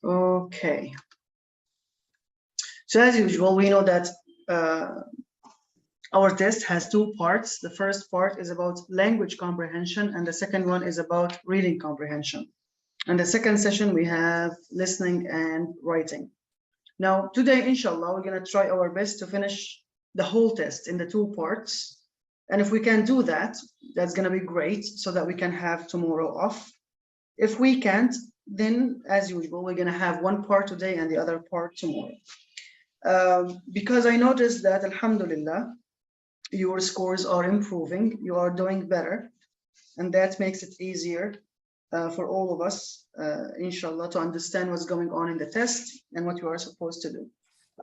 Okay. So as usual, we know that our test has two parts. The first part is about language comprehension, and the second one is about reading comprehension. And the second session, we have listening and writing. Now, today, inshallah, we're going to try our best to finish the whole test in the two parts. And if we can do that, that's going to be great so that we can have tomorrow off. If we can't, then as usual, we're going to have one part today and the other part tomorrow. Because I noticed that, alhamdulillah, your scores are improving, you are doing better, and that makes it easier for all of us, inshallah, to understand what's going on in the test and what you are supposed to do.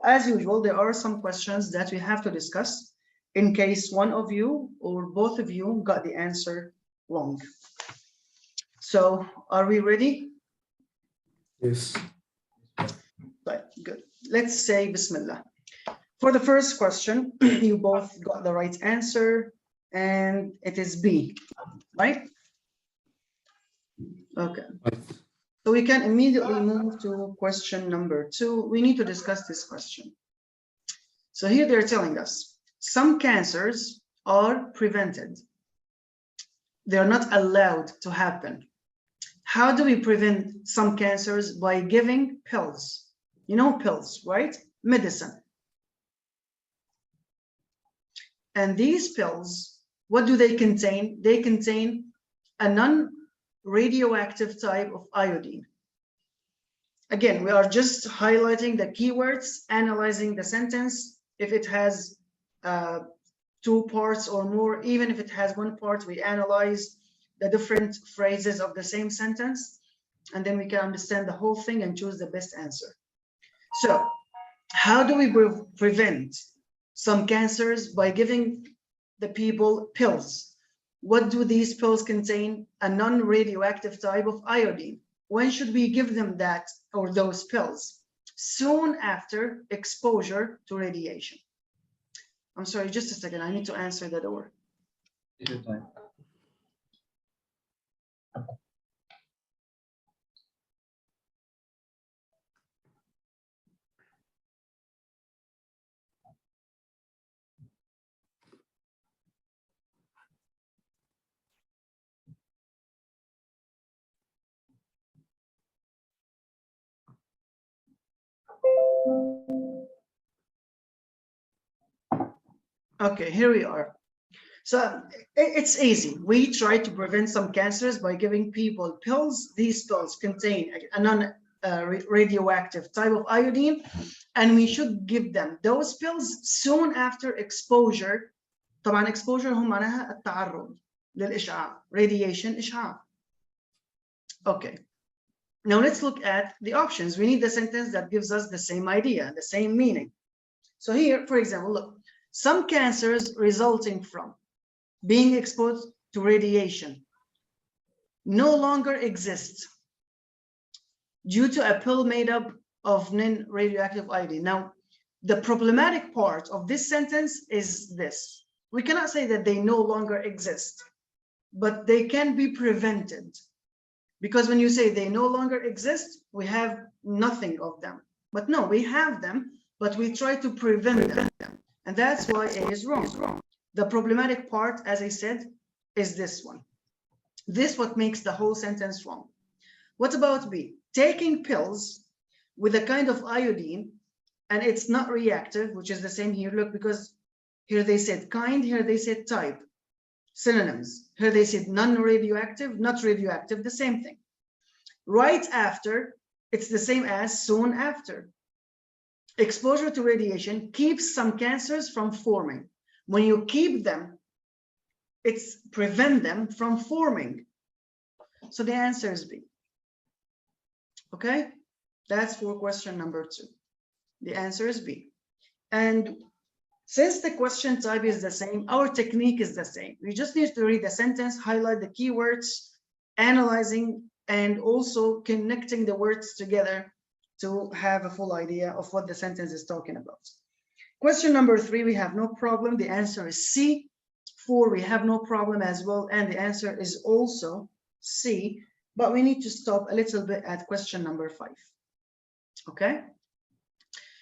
As usual, there are some questions that we have to discuss in case one of you or both of you got the answer wrong. So, are we ready? Yes. Right, good. Let's say Bismillah. For the first question, you both got the right answer, and it is B, right? Okay. So we can immediately move to question number 2. We need to discuss this question. So here they're telling us some cancers are prevented. They're not allowed to happen. How do we prevent some cancers? By giving pills. You know pills, right? Medicine. And these pills, what do they contain? They contain a non-radioactive type of iodine. Again, we are just highlighting the keywords, analyzing the sentence. If it has 2 parts or more, even if it has 1 part, we analyze the different phrases of the same sentence, and then we can understand the whole thing and choose the best answer. So, how do we prevent some cancers? By giving the people pills. What do these pills contain? A non-radioactive type of iodine. When should we give them that or those pills? Soon after exposure to radiation. I'm sorry, just a second. I need to answer the door. Okay, here we are. So it's easy. We try to prevent some cancers by giving people pills. These pills contain a non-radioactive type of iodine, and we should give them those pills soon after exposure. طبعا exposure هو معناها التعرض للإشعاع, radiation إشعاع. Okay. Now let's look at the options. We need the sentence that gives us the same idea, the same meaning. So here, for example, look, some cancers resulting from being exposed to radiation no longer exist due to a pill made up of non-radioactive iodine. Now, the problematic part of this sentence is this. We cannot say that they no longer exist, but they can be prevented. Because when you say they no longer exist, we have nothing of them. But no, we have them, but we try to prevent them. And that's why A is wrong. The problematic part, as I said, is this one. This what makes the whole sentence wrong. What about B? Taking pills with a kind of iodine, and it's not reactive, which is the same here. Look, because here they said kind, here they said type. Synonyms. Here they said non-radioactive, not radioactive, the same thing. Right after, it's the same as soon after. Exposure to radiation keeps some cancers from forming. When you keep them, it's prevent them from forming. So the answer is B. Okay, that's for question number 2. The answer is B. And since the question type is the same, our technique is the same. We just need to read the sentence, highlight the keywords, analyzing, and also connecting the words together to have a full idea of what the sentence is talking about. Question number 3, we have no problem. The answer is C. 4, we have no problem as well. And the answer is also C. But we need to stop a little bit at question number 5. Okay.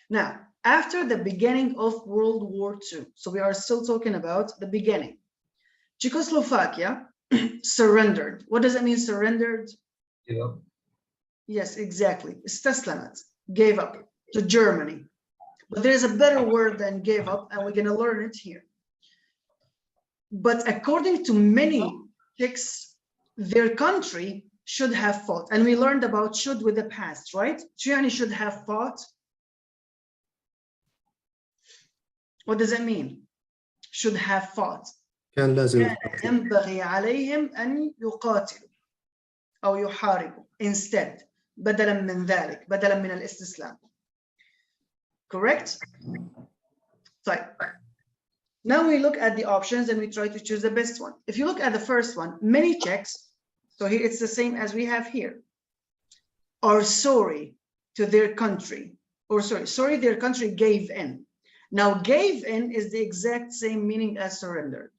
Now, after the beginning of World War II, so we are still talking about the beginning, Czechoslovakia surrendered. What does it mean, surrendered? Yeah. Yes, exactly. استسلمت, gave up to Germany. But there's a better word than gave up, and we're going to learn it here. But according to many Czechs, their country should have fought. And we learned about should with the past, right? Gianni should have fought. What does it mean? Should have fought. كان لازم ينبغي عليهم أن يقاتلوا أو يحاربوا instead بدلا من ذلك بدلا من الاستسلام. Correct? طيب. Now we look at the options and we try to choose the best one. If you look at the first one, many Czechs, so here it's the same as we have here, are sorry to their country, or sorry their country gave in. Now gave in is the exact same meaning as surrendered.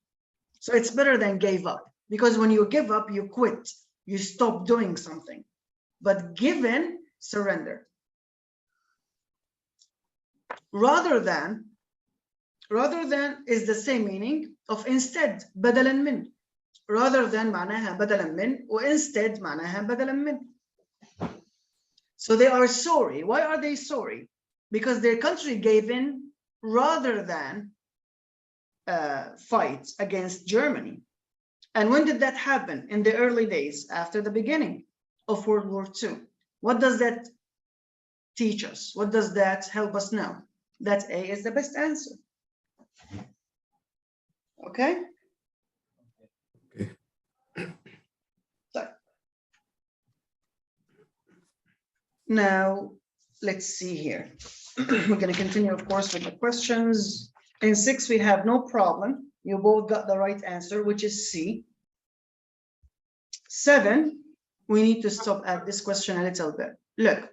So it's better than gave up, because when you give up, you quit, you stop doing something. But give in, surrender. Rather than is the same meaning of instead, بدلا من. Rather than معناها بدلا من, or instead معناها بدلا من. So they are sorry. Why are they sorry? Because their country gave in rather than fight against Germany. And when did that happen? In the early days, after the beginning of World War II. What does that teach us? What does that help us know? That A is the best answer. Okay? Okay. So, now, let's see here. We're going to continue, of course, with the questions. In 6, we have no problem. You both got the right answer, which is C. 7, we need to stop at this question a little bit. Look,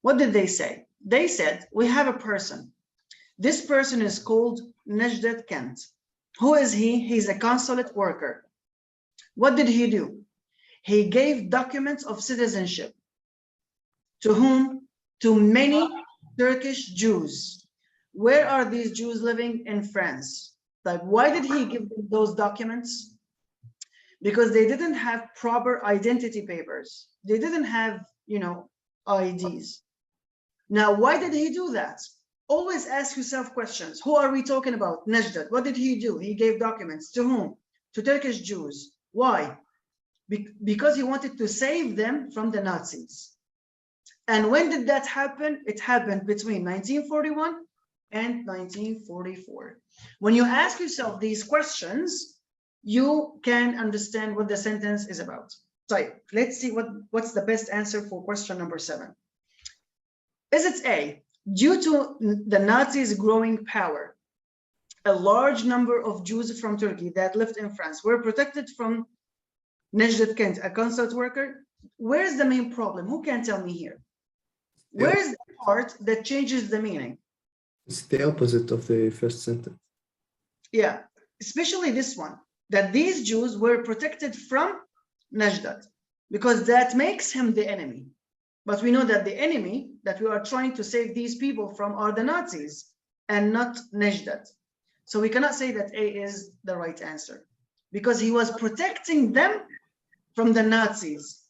what did they say? They said, we have a person. This person is called Nejdet Kent. Who is he? He's a consulate worker. What did he do? He gave documents of citizenship. To whom? To many Turkish Jews. Where are these Jews living? In France. Like, why did he give them those documents? Because they didn't have proper identity papers. They didn't have, IDs. Now, why did he do that? Always ask yourself questions. Who are we talking about? Nejdet. What did he do? He gave documents. To whom? To Turkish Jews. Why? Because he wanted to save them from the Nazis. And when did that happen? It happened between 1941 and 1944. When you ask yourself these questions, you can understand what the sentence is about. So let's see what's the best answer for question number 7. Is it A, due to the Nazis' growing power, a large number of Jews from Turkey that lived in France were protected from Nejdet Kent, a consulate worker? Where's the main problem? Who can tell me here? Where's the part that changes the meaning? It's the opposite of the first sentence. Yeah, especially this one, that these Jews were protected from Nejdet, because that makes him the enemy. But we know that the enemy that we are trying to save these people from are the Nazis and not Nejdet. So we cannot say that A is the right answer, because he was protecting them from the Nazis.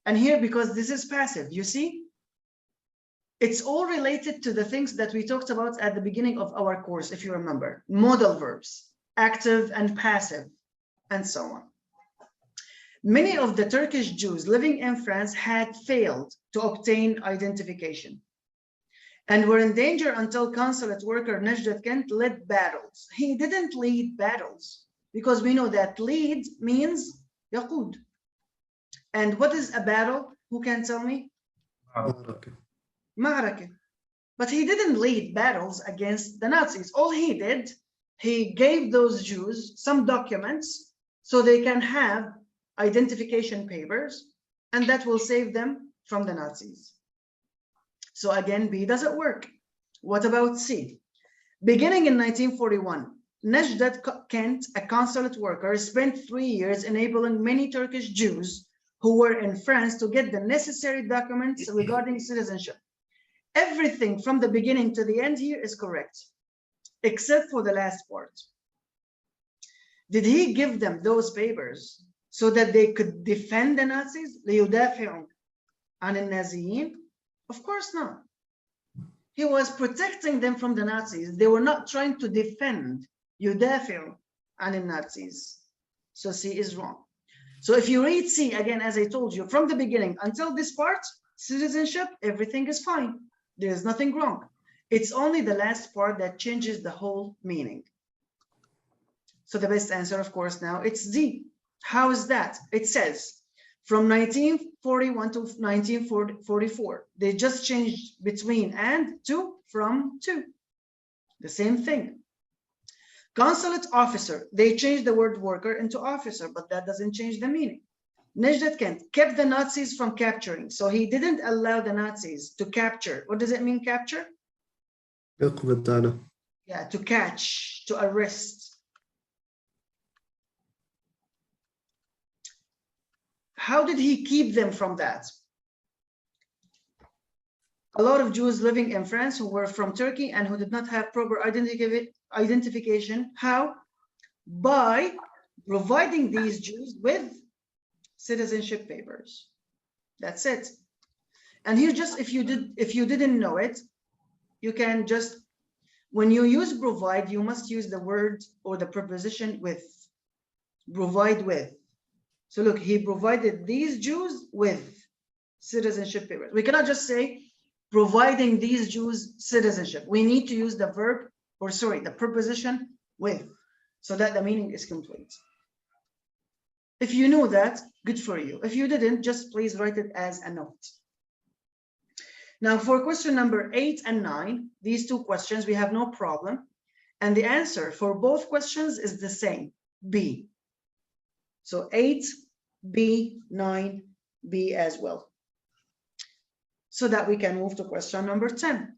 And here, because this is passive, you see? It's all related to the things that we talked about at the beginning of our course, if you remember. Modal verbs, active and passive, and so on. Many of the Turkish Jews living in France had failed to obtain identification and were in danger until consulate worker Nejdet Kent led battles. He didn't lead battles, because we know that lead means yaqud. And what is a battle? Who can tell me? Ma'araka. But he didn't lead battles against the Nazis. All he did, he gave those Jews some documents so they can have identification papers, and that will save them from the Nazis. So again, B doesn't work. What about C? Beginning in 1941, Nejdet Kent, a consulate worker, spent 3 years enabling many Turkish Jews who were in France to get the necessary documents regarding citizenship. everything from the beginning to the end here is correct, except for the last part. Did he give them those papers so that they could defend the Nazis? ليدافعوا عن النازيين? Of course not. He was protecting them from the Nazis. They were not trying to defend. يدافعوا عن النازيز. So C is wrong. So if you read C, again, as I told you, from the beginning until this part, citizenship, everything is fine. There is nothing wrong. It's only the last part that changes the whole meaning. So the best answer, of course, now it's D. How is that? It says from 1941 to 1944, they just changed between and to from to. The same thing. Consulate officer, they changed the word worker into officer, but that doesn't change the meaning. Nejdet Kent kept the Nazis from capturing, so he didn't allow the Nazis to capture. What does it mean, capture? Yeah, to catch, to arrest. How did he keep them from that? A lot of Jews living in France who were from Turkey and who did not have proper identification. How? By providing these Jews with citizenship papers. That's it. And here, just if you didn't know it, you can just, when you use provide, you must use the word or the preposition with. Provide with. So look, he provided these Jews with citizenship papers. We cannot just say providing these Jews citizenship. We need to use the verb, or sorry, the preposition with, so that the meaning is complete. If you knew that, good for you. If you didn't, just please write it as a note. Now for question number 8 and 9, these two questions, we have no problem. And the answer for both questions is the same, B. So 8B, 9B as well. So that we can move to question number 10.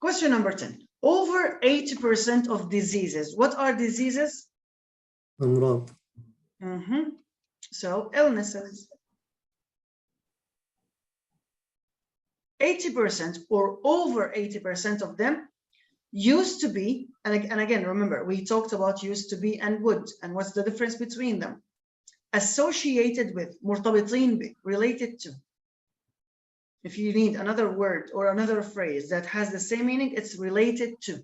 Question number 10. Over 80% of diseases. What are diseases? أمراض. So illnesses. 80% or over 80% of them used to be, and again, remember, we talked about used to be and would, and what's the difference between them? Associated with, مرتبطين به, related to. If you need another word or another phrase that has the same meaning, it's related to.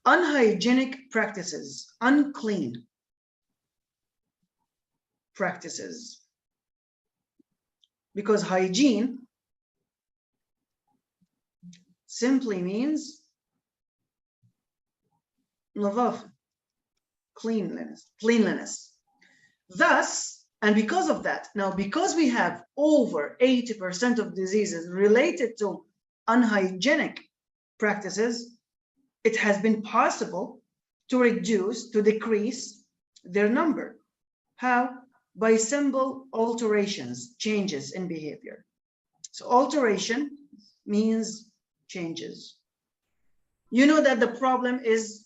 Unhygienic practices, unclean practices. Because hygiene simply means نظافة, cleanliness. Thus, and because of that, now because we have over 80% of diseases related to unhygienic practices, it has been possible to decrease their number. How? By simple alterations, changes in behavior. So alteration means changes. You know that the problem is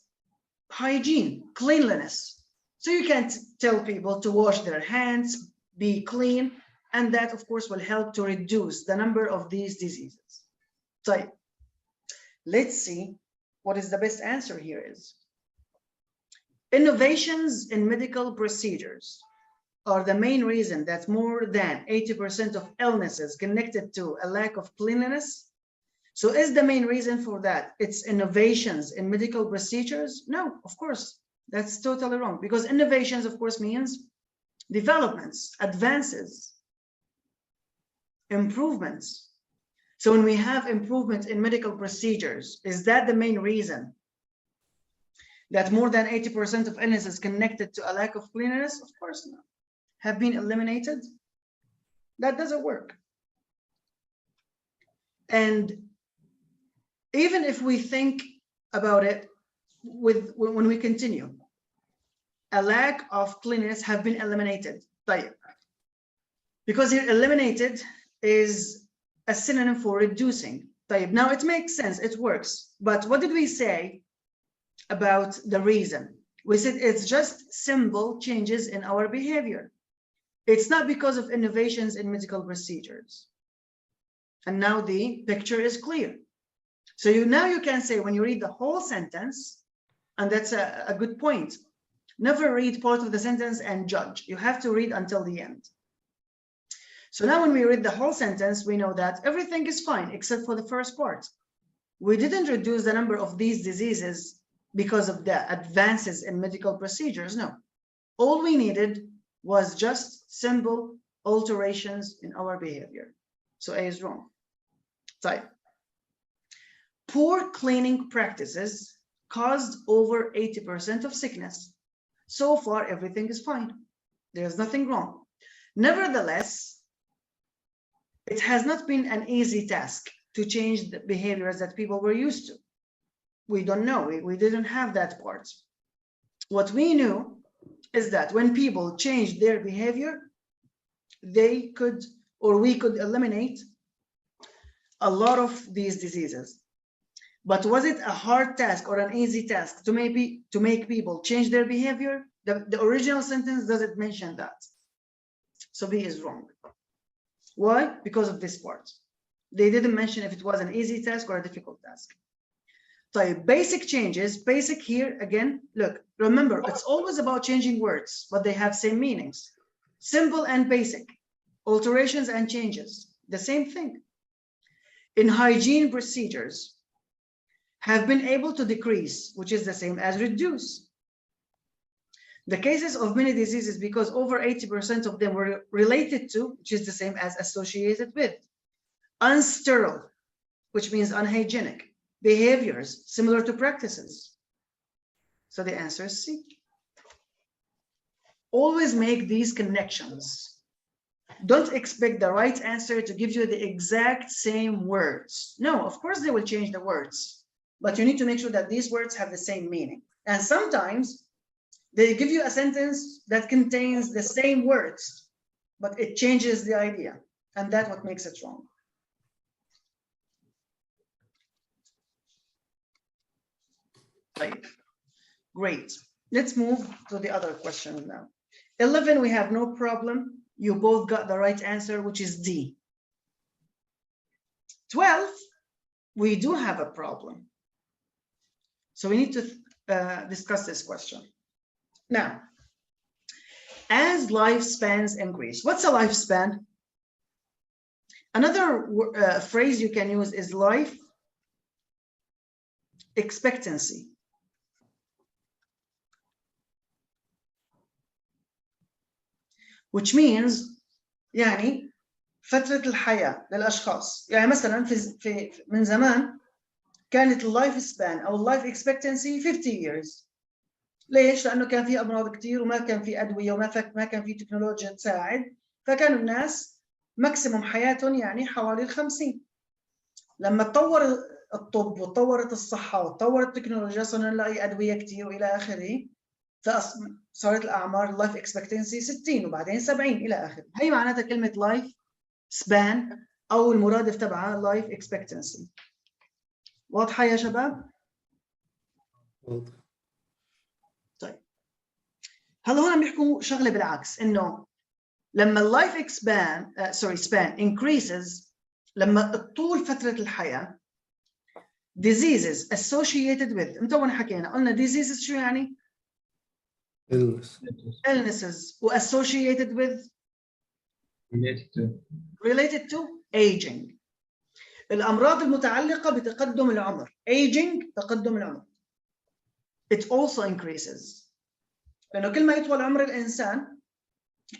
hygiene, cleanliness. So you can't tell people to wash their hands, be clean, and that of course will help to reduce the number of these diseases. So let's see what is the best answer here is. Innovations in medical procedures are the main reason that more than 80% of illnesses connected to a lack of cleanliness. So is the main reason for that it's innovations in medical procedures? No, of course, that's totally wrong, because innovations, of course, means developments, advances, improvements. So when we have improvements in medical procedures, is that the main reason that more than 80% of illnesses connected to a lack of cleanliness? Of course not. Have been eliminated? That doesn't work. And even if we think about it when we continue, a lack of cleanliness have been eliminated. Because here eliminated is a synonym for reducing. Now it makes sense, it works. But what did we say about the reason? We said it's just simple changes in our behavior. It's not because of innovations in medical procedures. And now the picture is clear. So now you can say, when you read the whole sentence, and that's a good point, never read part of the sentence and judge. You have to read until the end. So now when we read the whole sentence, we know that everything is fine except for the first part. We didn't reduce the number of these diseases because of the advances in medical procedures. No, all we needed was just simple alterations in our behavior. So A is wrong. Type. Poor cleaning practices caused over 80% of sickness. So far, everything is fine. There's nothing wrong. Nevertheless, it has not been an easy task to change the behaviors that people were used to. We don't know. We didn't have that part. What we knew is that when people changed their behavior, they could, or we could eliminate a lot of these diseases. But was it a hard task or an easy task to make people change their behavior? The original sentence doesn't mention that. So B is wrong. Why? Because of this part. They didn't mention if it was an easy task or a difficult task. So basic changes, basic here again, look, remember, it's always about changing words, but they have same meanings. Simple and basic, alterations and changes, the same thing. In hygiene procedures, have been able to decrease, which is the same as reduce. The cases of many diseases, because over 80% of them were related to, which is the same as associated with. Unsterile, which means unhygienic. Behaviors, similar to practices. So the answer is C. Always make these connections. Don't expect the right answer to give you the exact same words. No, of course they will change the words, but you need to make sure that these words have the same meaning. And sometimes they give you a sentence that contains the same words, but it changes the idea. And that's what makes it wrong. Right. Great. Let's move to the other question now. 11, we have no problem. You both got the right answer, which is D. 12, we do have a problem. So we need to discuss this question. Now, as lifespans increase, what's a lifespan? Another phrase you can use is life expectancy. Which means يعني فترة الحياة للأشخاص. يعني مثلا من زمان كانت اللايف سبان أو اللايف اكسبكتنسي 50 years. ليش؟ لأنه كان في أمراض كتير وما كان في أدوية وما كان في تكنولوجيا تساعد، فكانوا الناس ماكسيموم حياتهم يعني حوالي 50. لما تطور الطب وتطورت الصحة وتطورت التكنولوجيا صرنا نلاقي أدوية كتير وإلى آخره، فصارت الأعمار اللايف اكسبكتنسي 60 وبعدين 70 إلى آخره. هي معناتها كلمة لايف سبان أو المرادف تبعها لايف اكسبكتنسي. واضحة يا شباب؟ واضح. طيب هلا هون عم بيحكوا شغلة بالعكس، إنه لما اللايف span increases، لما تطول فترة الحياة، diseases associated with، انت وين حكينا قلنا diseases شو يعني؟ illnesses و associated with related to aging. الأمراض المتعلقة بتقدم العمر. aging تقدم العمر. it also increases. لأنه كل ما يطول عمر الإنسان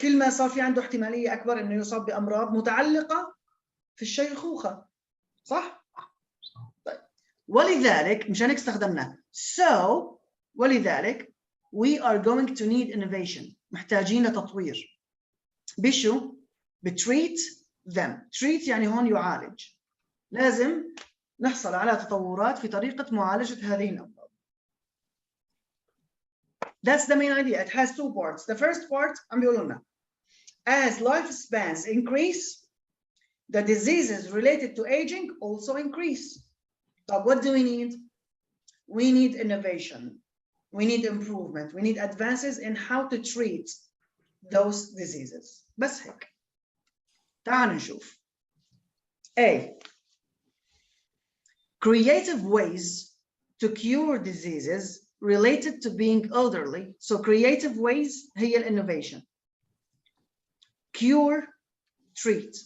كل ما صار في عنده احتمالية أكبر إنه يصاب بأمراض متعلقة في الشيخوخة. صح؟ طيب. ولذلك مشان هيك استخدمنا so ولذلك we are going to need innovation. محتاجين لتطوير. بشو؟ بتريت them. treat يعني هون يعالج. لازم نحصل على تطورات في طريقة معالجة هذه الأمراض. That's the main idea. It has two parts. The first part عم بيقولوا لنا as lifespans increase, the diseases related to aging also increase. But what do we need? We need innovation. We need improvement. We need advances in how to treat those diseases. بس هيك. تعال نشوف. A. Creative ways to cure diseases related to being elderly. So creative ways هي innovation. Cure, treat.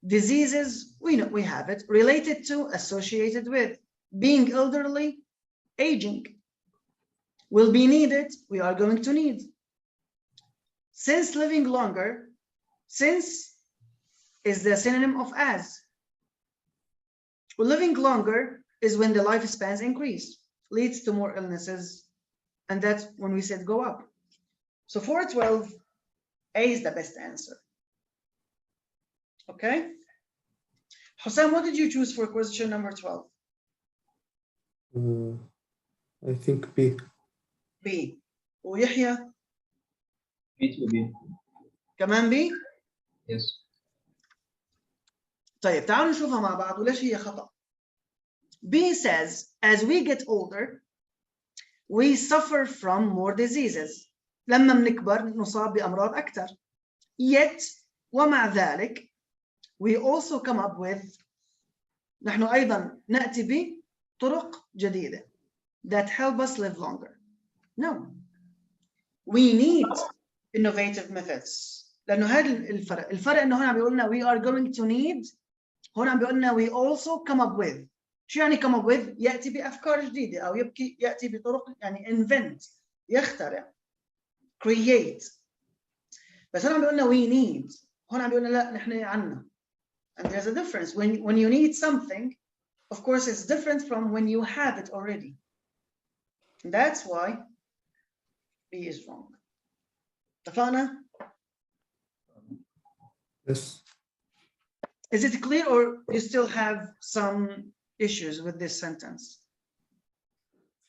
Diseases, we know we have it, related to, associated with. Being elderly, aging. Will be needed, we are going to need. Since living longer, since is the synonym of as. Living longer is when the lifespans increase, leads to more illnesses, and that's when we said go up. So 412, A is the best answer. Okay? Hosam, what did you choose for question number 12? I think B. B. ويحيى B to B. كمان B؟ Yes. طيب تعالوا نشوفها مع بعض وليش هي خطأ. B says, as we get older, we suffer from more diseases. لما بنكبر نصاب بأمراض أكثر. Yet, ومع ذلك, we also come up with, نحن أيضا نأتي بطرق جديدة that help us live longer. No. We need innovative methods. لأنه هذا الفرق إنه هنا بيقول لنا we are going to need، هنا بيقول لنا we also come up with. شو يعني come up with؟ يأتي بأفكار جديدة أو يأتي بطرق يعني invent، يخترع، create. بس هنا بيقول لنا we need، هنا بيقول لنا لا نحن عنا. And there's a difference. When you need something, of course, it's different from when you have it already. And that's why B is wrong. اتفقنا؟ Yes. Is it clear or you still have some issues with this sentence?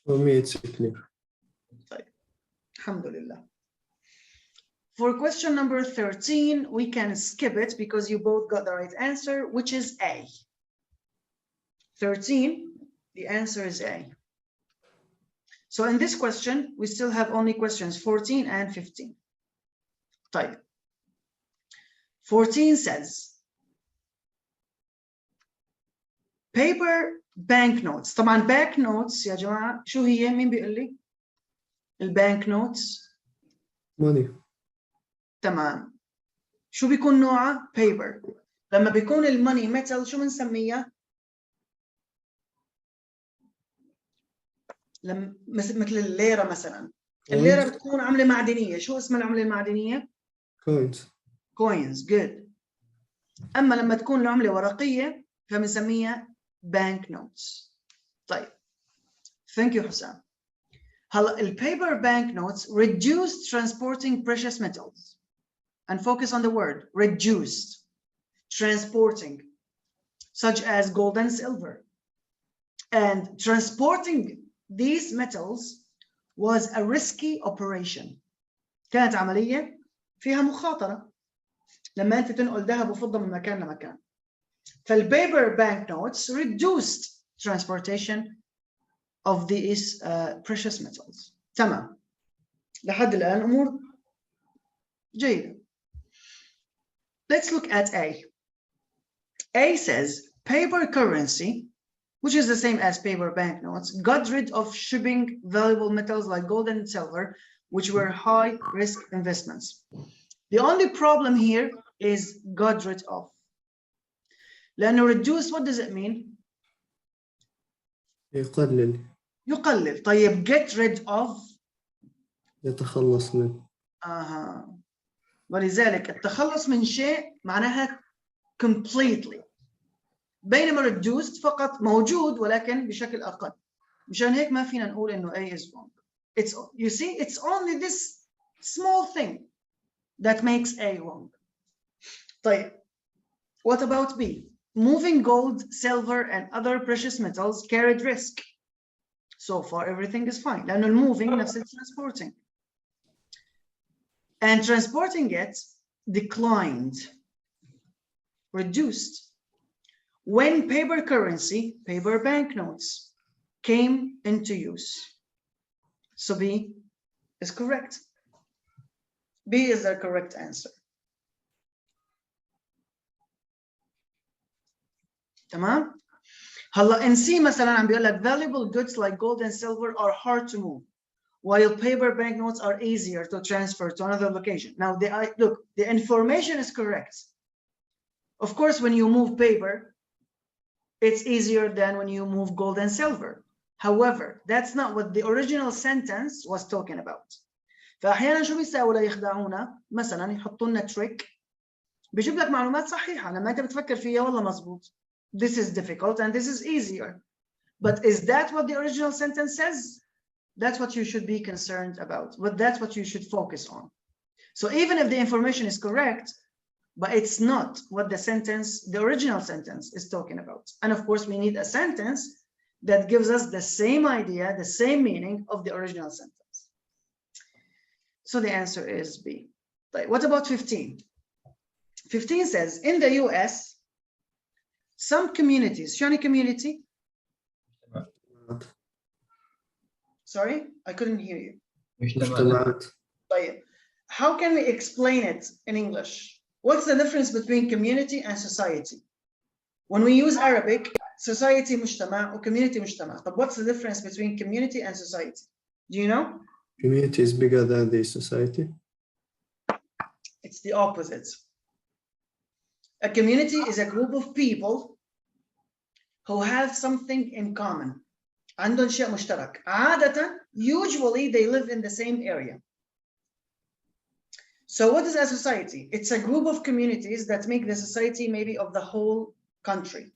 For me, it's clear. طيب. Alhamdulillah. For question number 13, we can skip it because you both got the right answer, which is A. 13, the answer is A. So in this question, we still have only questions 14 and 15. طيب. 14 says, paper banknotes. طبعا banknotes يا جماعة شو هي؟ مين بيقول لي؟ البانكنوتس. Money. تمام. شو بيكون نوعها؟ paper. لما بيكون الماني metal شو بنسميها؟ مثل الليرة مثلا. الليرة بتكون عملة معدنية. شو اسم العملة المعدنية؟ Coins. coins. Good. أما لما تكون العملة ورقية فبنسميها banknotes. طيب. Thank you حسام. هلا البيبر banknotes reduced transporting precious metals. And focus on the word reduced. Transporting, such as gold and silver. And transporting these metals was a risky operation. كانت عملية فيها مخاطرة لما أنت تنقل ذهب وفضة من مكان لمكان. فالبيبر banknotes reduced transportation of these precious metals. تمام. لحد الآن أمور جيدة. Let's look at A. A says paper currency, which is the same as paper banknotes, got rid of shipping valuable metals like gold and silver, which were high risk investments. The only problem here is got rid of. لأنه reduce, what does it mean? يقلل. يقلل. طيب get rid of. يتخلص منه. ولذلك التخلص من شيء معناها completely. بينما reduced فقط موجود ولكن بشكل أقل. مشان هيك ما فينا نقول إنه A is wrong. It's, you see, it's only this small thing that makes A wrong. طيب. What about B? Moving gold, silver, and other precious metals carried risk. So far, everything is fine. لأنه moving نفس transporting. And transporting it declined, reduced. When paper currency, paper banknotes, came into use. So B is correct. B is the correct answer. تمام؟ هلا in C مثلا عم بيقول لك valuable goods like gold and silver are hard to move, while paper banknotes are easier to transfer to another location. Now, look, the information is correct. Of course, when you move paper, it's easier than when you move gold and silver. However, that's not what the original sentence was talking about. فأحيانا شو بيساووا ليخدعونا؟ مثلا يحطوا لنا trick بيجيب لك معلومات صحيحة لما أنت بتفكر فيها والله مزبوط. This is difficult and this is easier. But is that what the original sentence says? That's what you should be concerned about. But that's what you should focus on. So even if the information is correct, but it's not what the original sentence is talking about. And of course, we need a sentence that gives us the same idea, the same meaning of the original sentence. So the answer is B. What about 15? 15 says, in the US, some communities, شو يعني community? Sorry, I couldn't hear you. مجتمعات. How can we explain it in English? What's the difference between community and society? When we use Arabic, society مجتمع or community مجتمع. But what's the difference between community and society? Do you know? Community is bigger than the society. It's the opposite. A community is a group of people who have something in common. عندهم شيء مشترك. عادة, usually they live in the same area. So what is a society? It's a group of communities that make the society maybe of the whole country.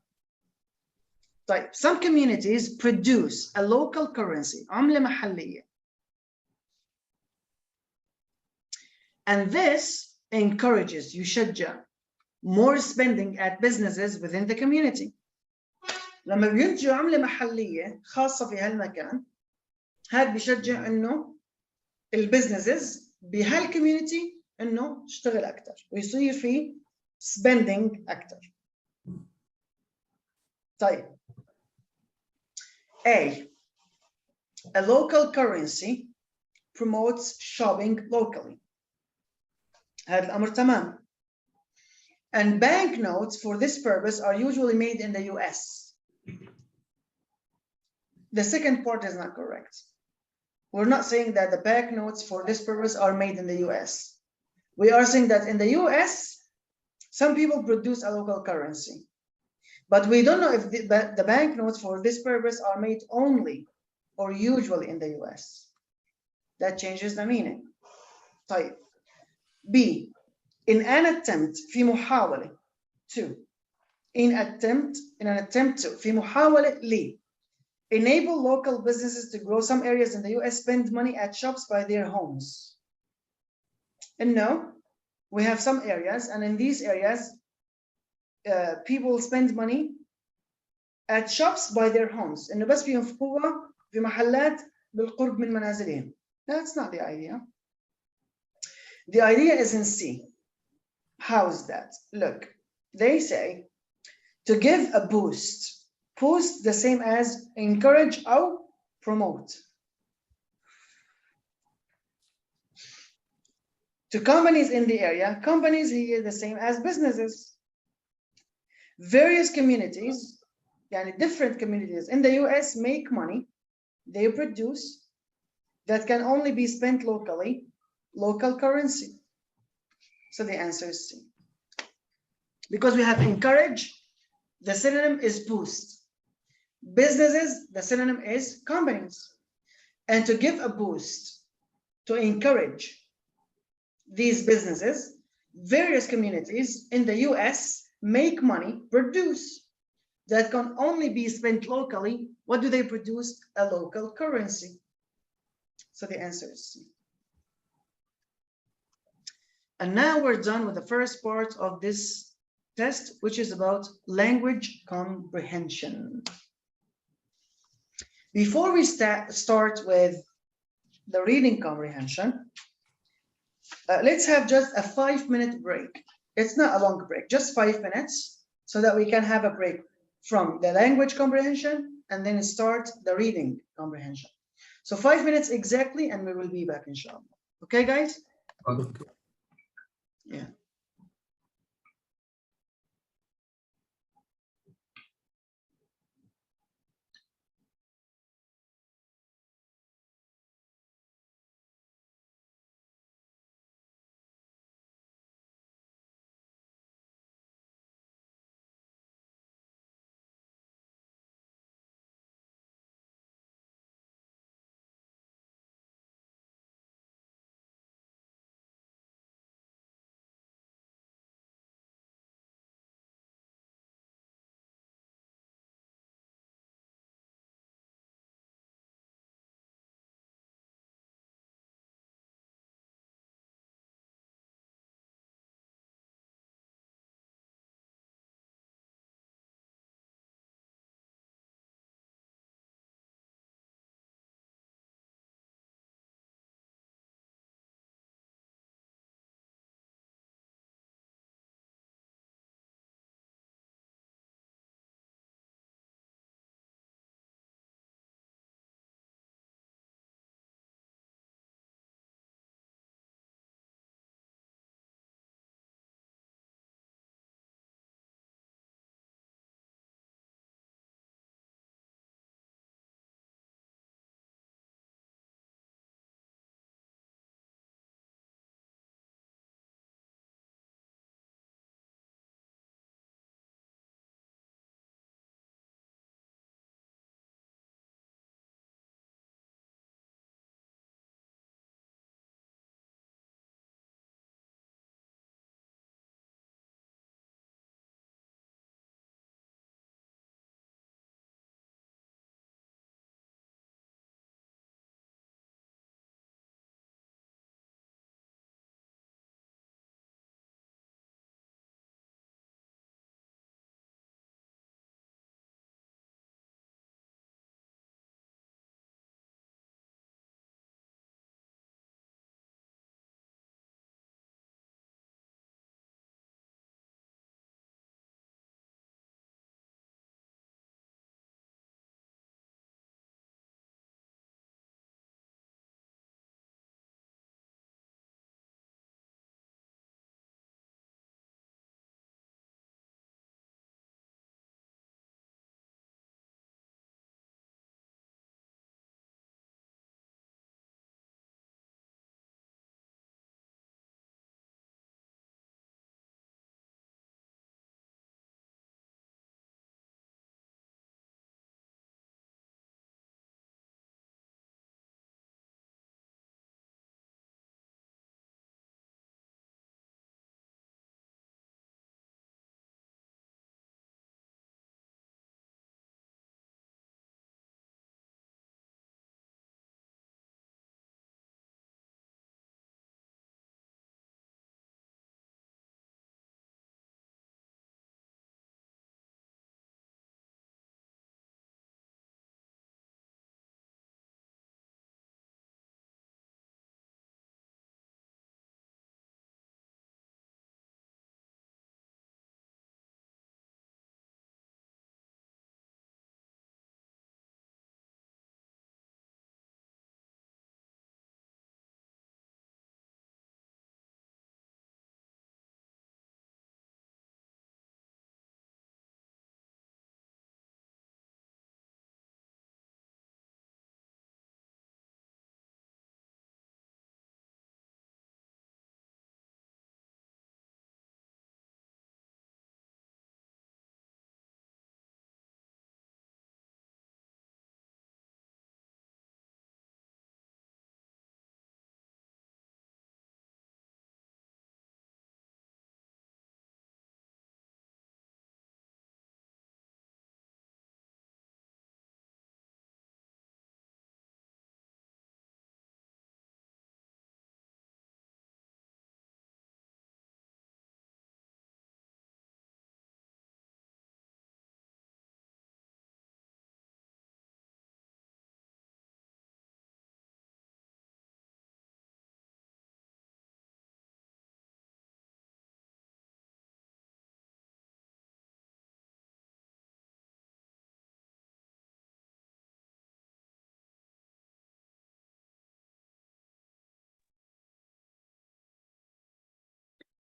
طيب, some communities produce a local currency, عملة محلية. And this encourages, يشجع, more spending at businesses within the community. لما بينتجوا عملة محلية خاصة في هالمكان، هذا بيشجع إنه البزنسز بهالكوميونتي إنه تشتغل أكتر ويصير في spending أكتر. طيب. A local currency promotes shopping locally. هذا الأمر تمام. And banknotes for this purpose are usually made in the US. The second part is not correct. We're not saying that the banknotes for this purpose are made in the US. We are saying that in the US, some people produce a local currency. But we don't know if the banknotes for this purpose are made only or usually in the US. That changes the meaning. طيب. B. In an attempt في محاولة to. In an attempt to. في محاولة لي. Enable local businesses to grow. Some areas in the US spend money at shops by their homes. And no, we have some areas, and in these areas, people spend money at shops by their homes. إنه بس بينفقوها في محلات بالقرب من منازلهم. That's not the idea. The idea is in C. How's that? Look, they say to give a boost. Boost the same as encourage or promote. To companies in the area, companies here the same as businesses. Various communities, yani different communities in the US make money, they produce, that can only be spent locally, local currency. So the answer is C. Because we have encourage, the synonym is boost. Businesses, the synonym is companies. And to give a boost, to encourage these businesses, various communities in the US make money, produce, that can only be spent locally. What do they produce? A local currency. So the answer is C. And now we're done with the first part of this test, which is about language comprehension. Before we start with the reading comprehension, let's have just a 5-minute break. It's not a long break, just 5 minutes, so that we can have a break from the language comprehension and then start the reading comprehension. So 5 minutes exactly, and we will be back, inshallah. Okay, guys? Okay. Yeah.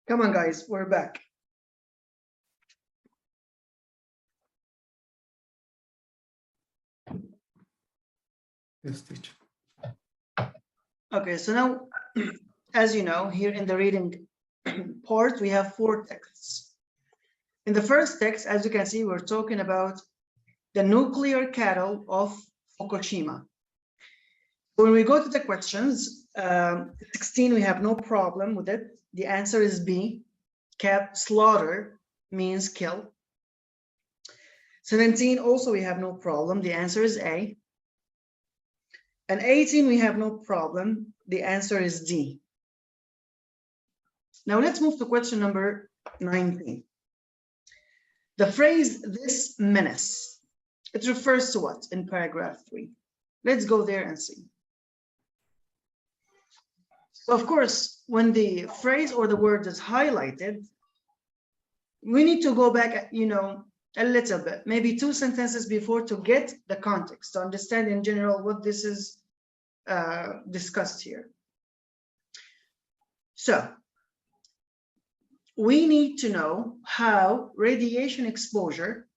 Come on, guys, we're back. Yes, teacher. Okay, so now, as you know, here in the reading part, we have 4 texts. In the first text, as you can see, we're talking about the nuclear cattle of Fukushima. When we go to the questions, 16, we have no problem with it. The answer is B. Slaughter means kill. 17, also we have no problem. The answer is A. And 18, we have no problem. The answer is D. Now let's move to question number 19. The phrase "this menace," it refers to what in paragraph 3? Let's go there and see. So of course, when the phrase or the word is highlighted, we need to go back, you know, a little bit, maybe 2 sentences before to get the context, to understand in general what this is discussed here. So we need to know how radiation exposure,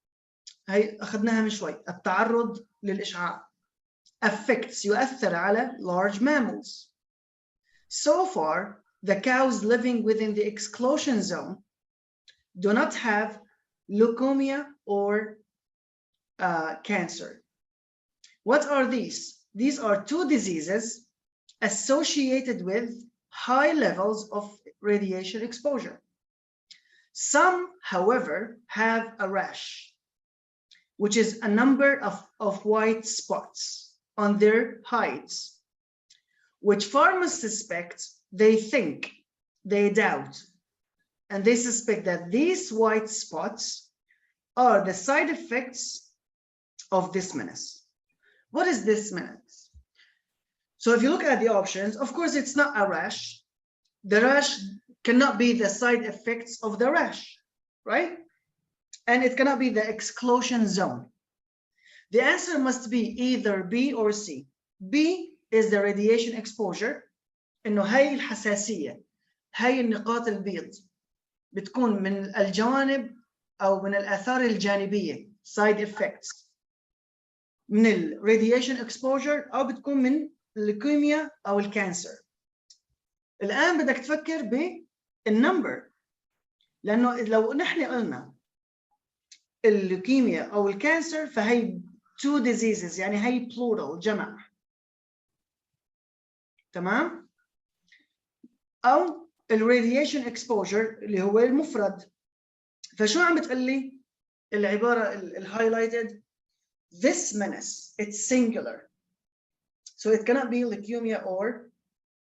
هي أخذناها من شوي، التعرض للإشعاع, affects, يؤثر على large mammals. So far, the cows living within the exclusion zone do not have leukemia or cancer. What are these? These are 2 diseases associated with high levels of radiation exposure. Some, however, have a rash, which is a number of white spots on their hides, which farmers suspect, they think, they doubt, and they suspect that these white spots are the side effects of this menace. What is this menace? So if you look at the options, of course, it's not a rash. The rash cannot be the side effects of the rash, right? And it cannot be the exclusion zone. The answer must be either B or C. B is the radiation exposure. إنه هاي الحساسية، هاي النقاط البيض بتكون من الجوانب أو من الآثار الجانبية side effects من ال radiation exposure أو بتكون من الليكيميا أو الكانسر. الآن بدك تفكر بالنمبر، لأنه لو نحن قلنا الليكيميا أو الكانسر فهي 2 diseases، يعني هي plural جمع، تمام؟ أو الراديشن exposure اللي هو المفرد. فشو عم بتقول لي العبارة الهايلايتد؟ This menace, it's singular. So it cannot be leukemia or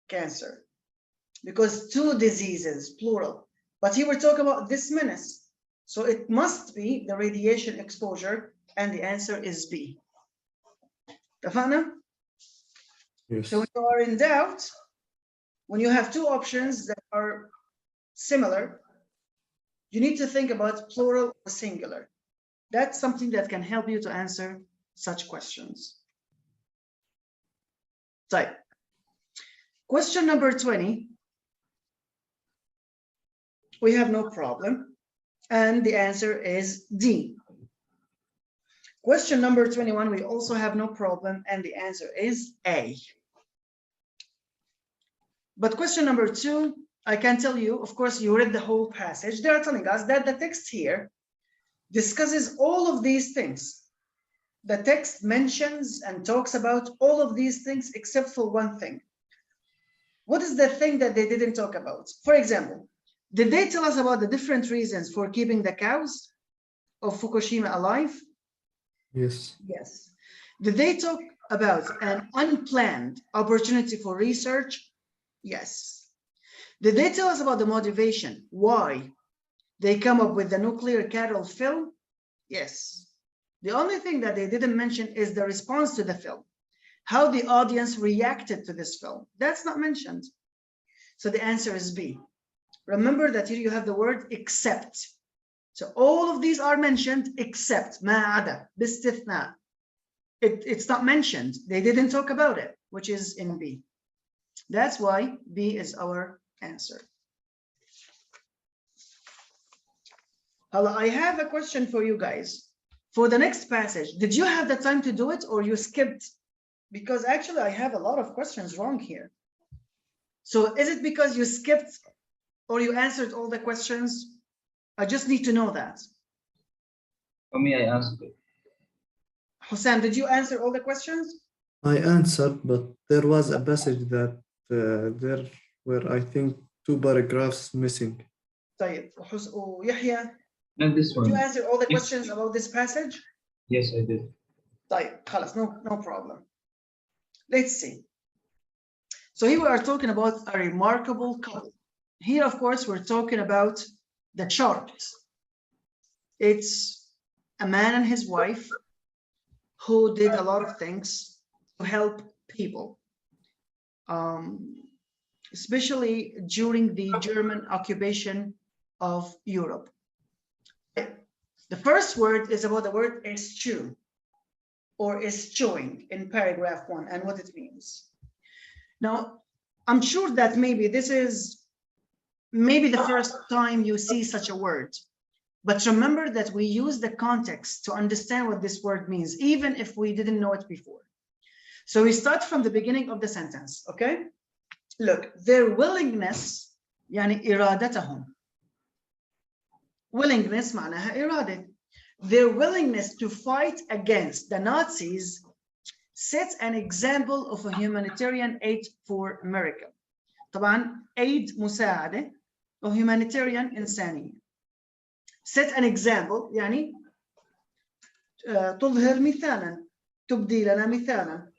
cancer because 2 diseases, plural. But here we're talking about this menace. So it must be the radiation exposure, and the answer is B. اتفقنا؟ Yes. So when you are in doubt, when you have 2 options that are similar, you need to think about plural or singular. That's something that can help you to answer such questions. So, question number 20, we have no problem, and the answer is D. Question number 21, we also have no problem, and the answer is A. But question number 2, I can tell you, of course, you read the whole passage. They are telling us that the text here discusses all of these things. The text mentions and talks about all of these things except for one thing. What is the thing that they didn't talk about? For example, did they tell us about the different reasons for keeping the cows of Fukushima alive? Yes. Yes. Did they talk about an unplanned opportunity for research? Yes. Did they tell us about the motivation, why they come up with the nuclear cattle film? Yes. The only thing that they didn't mention is the response to the film, how the audience reacted to this film. That's not mentioned. So the answer is B. Remember that here you have the word except. So all of these are mentioned except ما عدا باستثناء. It's not mentioned. They didn't talk about it, which is in B. That's why B is our answer. I have a question for you guys. For the next passage, did you have the time to do it or you skipped? Because actually I have a lot of questions wrong here. So is it because you skipped or you answered all the questions? I just need to know that. For me, I answered it. Hussein, did you answer all the questions? I answered, but there was a passage that there were, I think, 2 paragraphs missing. طيب Yahya, Not this did you one. answer all the Yes. questions about this passage? Yes, I did. طيب خلاص, no problem. Let's see. So here we are talking about a remarkable couple. Here, of course, we're talking about the chart. It's a man and his wife who did a lot of things to help people, especially during the German occupation of Europe. The first word is about the word eschew or eschewing in paragraph 1 and what it means. Now, I'm sure that maybe this is the first time you see such a word, but remember that we use the context to understand what this word means, even if we didn't know it before. So we start from the beginning of the sentence, okay? Look, their willingness, يعني إرادتهم. Willingness معناها إرادة. Their willingness to fight against the Nazis sets an example of a humanitarian aid for America. طبعا aid مساعدة و humanitarian إنسانية. Set an example يعني تظهر مثالا، تبدي لنا مثالا.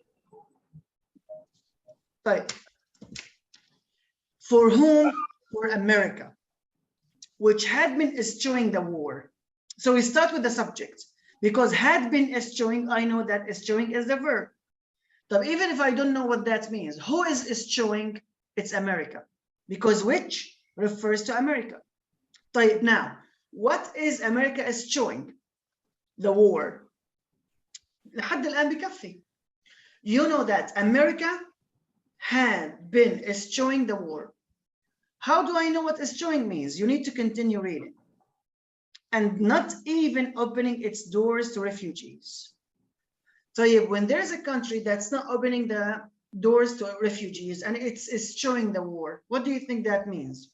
طيب. For whom? For America, which had been eschewing the war. So we start with the subject, because had been eschewing, I know that eschewing is the verb. But even if I don't know what that means, who is eschewing? It's America, because which refers to America. طيب, now, what is America eschewing? The war. لحد الآن بكفي. You know that America had been eschewing the war. How do I know what eschewing means? You need to continue reading. And not even opening its doors to refugees. So when there's a country that's not opening the doors to refugees and it's eschewing the war, what do you think that means?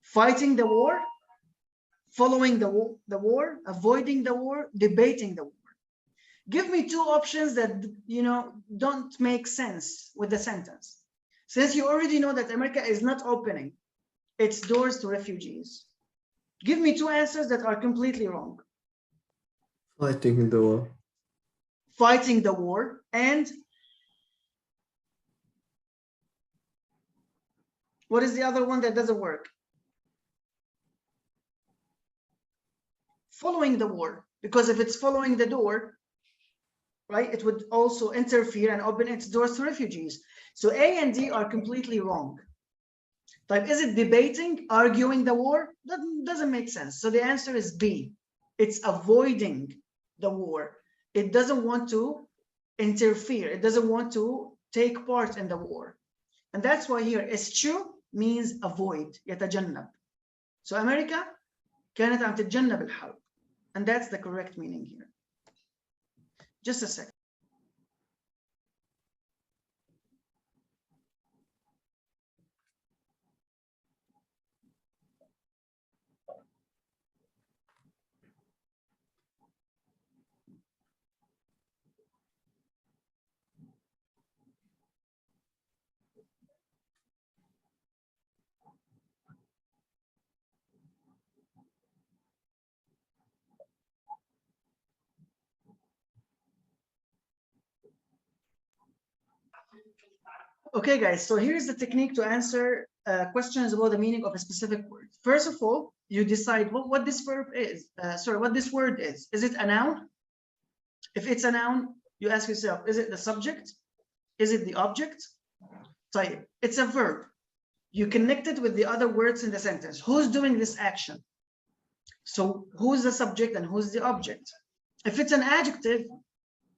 Fighting the war? Following the war? Avoiding the war? Debating the war? Give me two options that, don't make sense with the sentence. Since you already know that America is not opening its doors to refugees, give me two answers that are completely wrong. Fighting the war. Fighting the war, and what is the other one that doesn't work? Following the war, because if it's following the door, right, it would also interfere and open its doors to refugees. So A and D are completely wrong. But is it debating, arguing the war? That doesn't make sense. So the answer is B. It's avoiding the war. It doesn't want to interfere. It doesn't want to take part in the war. And that's why here eschew means avoid, يتجنب. So America كانت عم تتجنب الحرب. And that's the correct meaning here. Just a second. Okay, guys, so here's the technique to answer questions about the meaning of a specific word. First of all, you decide what this verb is, what this word is. Is it a noun? If it's a noun, you ask yourself, is it the subject? Is it the object? طيب, it's a verb. You connect it with the other words in the sentence. Who's doing this action? So who's the subject and who's the object? If it's an adjective,